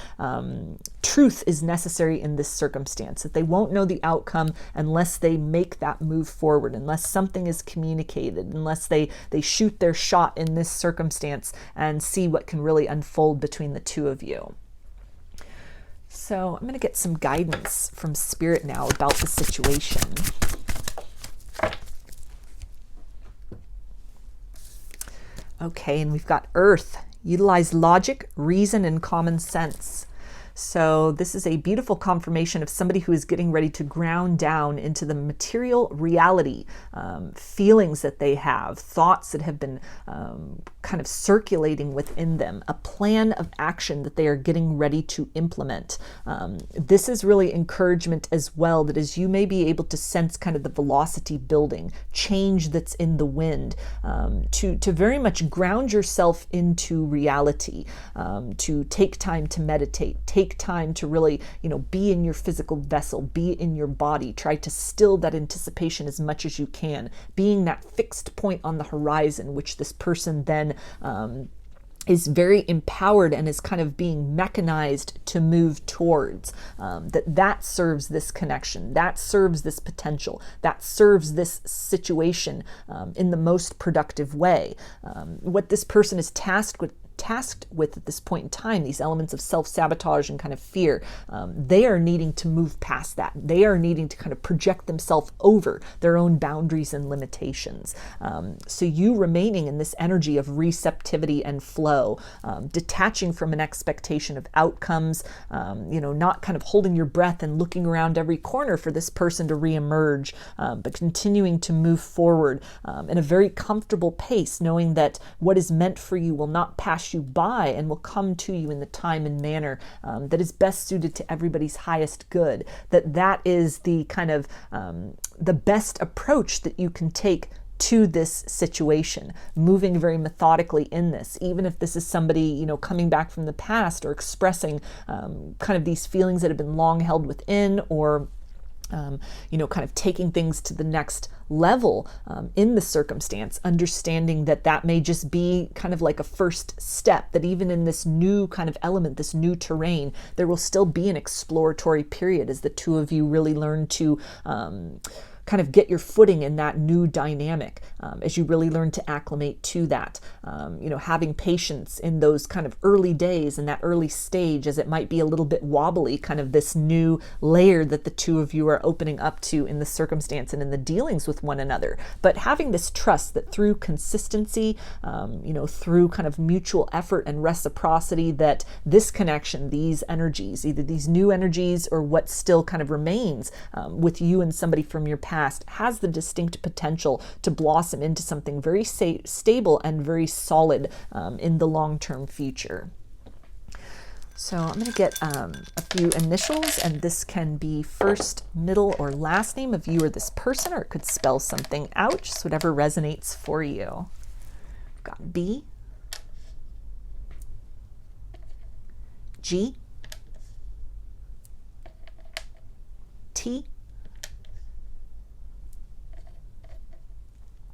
truth is necessary in this circumstance, that they won't know the outcome unless they make that move forward, unless something is communicated, unless they shoot their shot in this circumstance and see what can really unfold between the two of you. So I'm going to get some guidance from Spirit now about the situation. Okay, and we've got Earth Utilize logic, reason, and common sense. So this is a beautiful confirmation of somebody who is getting ready to ground down into the material reality, feelings that they have, thoughts that have been kind of circulating within them, a plan of action that they are getting ready to implement. This is really encouragement as well, that as you may be able to sense kind of the velocity building, change that's in the wind, to very much ground yourself into reality, to take time to meditate, take time to really, be in your physical vessel, be in your body, try to still that anticipation as much as you can, being that fixed point on the horizon, which this person then is very empowered and is kind of being mechanized to move towards. That serves this connection, that serves this potential, that serves this situation in the most productive way. What this person is tasked with at this point in time, these elements of self-sabotage and kind of fear, they are needing to move past that. They are needing to kind of project themselves over their own boundaries and limitations. So you remaining in this energy of receptivity and flow, detaching from an expectation of outcomes, not kind of holding your breath and looking around every corner for this person to reemerge, but continuing to move forward in a very comfortable pace, knowing that what is meant for you will not pass you by and will come to you in the time and manner that is best suited to everybody's highest good. That is the kind of the best approach that you can take to this situation, moving very methodically in this, even if this is somebody, coming back from the past or expressing kind of these feelings that have been long held within, or kind of taking things to the next level in the circumstance, understanding that may just be kind of like a first step, that even in this new kind of element, this new terrain, there will still be an exploratory period as the two of you really learn to kind of get your footing in that new dynamic, as you really learn to acclimate to that. Having patience in those kind of early days, in that early stage, as it might be a little bit wobbly, kind of this new layer that the two of you are opening up to in the circumstance and in the dealings with one another. But having this trust that through consistency, through kind of mutual effort and reciprocity, that this connection, these energies, either these new energies or what still kind of remains with you and somebody from your past, has the distinct potential to blossom into something very stable and very solid in the long-term future. So I'm going to get a few initials, and this can be first, middle, or last name of you or this person, or it could spell something out, just whatever resonates for you. I've got B, G, T,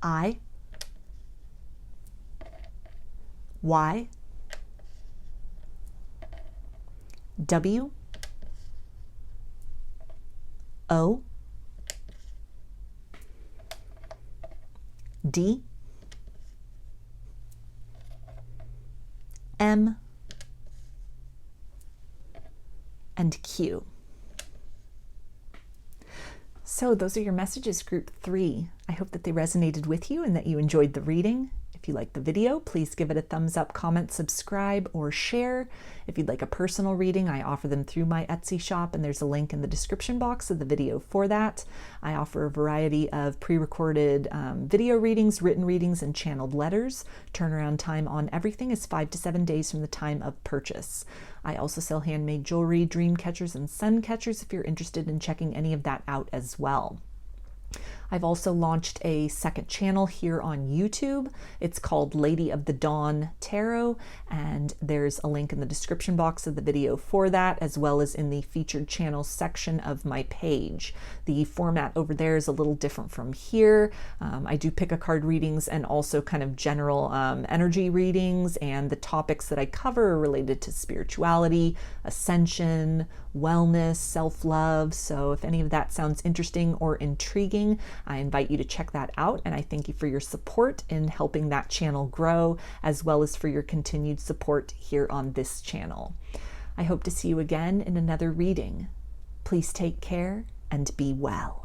I, Y, W, O, D, M, and Q. So those are your messages, group 3. I hope that they resonated with you and that you enjoyed the reading. If you liked the video, please give it a thumbs up, comment, subscribe, or share. If you'd like a personal reading, I offer them through my Etsy shop, and there's a link in the description box of the video for that. I offer a variety of pre-recorded video readings, written readings, and channeled letters. Turnaround time on everything is 5 to 7 days from the time of purchase. I also sell handmade jewelry, dream catchers, and sun catchers if you're interested in checking any of that out as well. I've also launched a second channel here on YouTube. It's called Lady of the Dawn Tarot, and there's a link in the description box of the video for that, as well as in the featured channels section of my page. The format over there is a little different from here. I do pick a card readings and also kind of general energy readings, and the topics that I cover are related to spirituality, ascension, wellness, self-love. So if any of that sounds interesting or intriguing, I invite you to check that out, and I thank you for your support in helping that channel grow, as well as for your continued support here on this channel. I hope to see you again in another reading. Please take care and be well.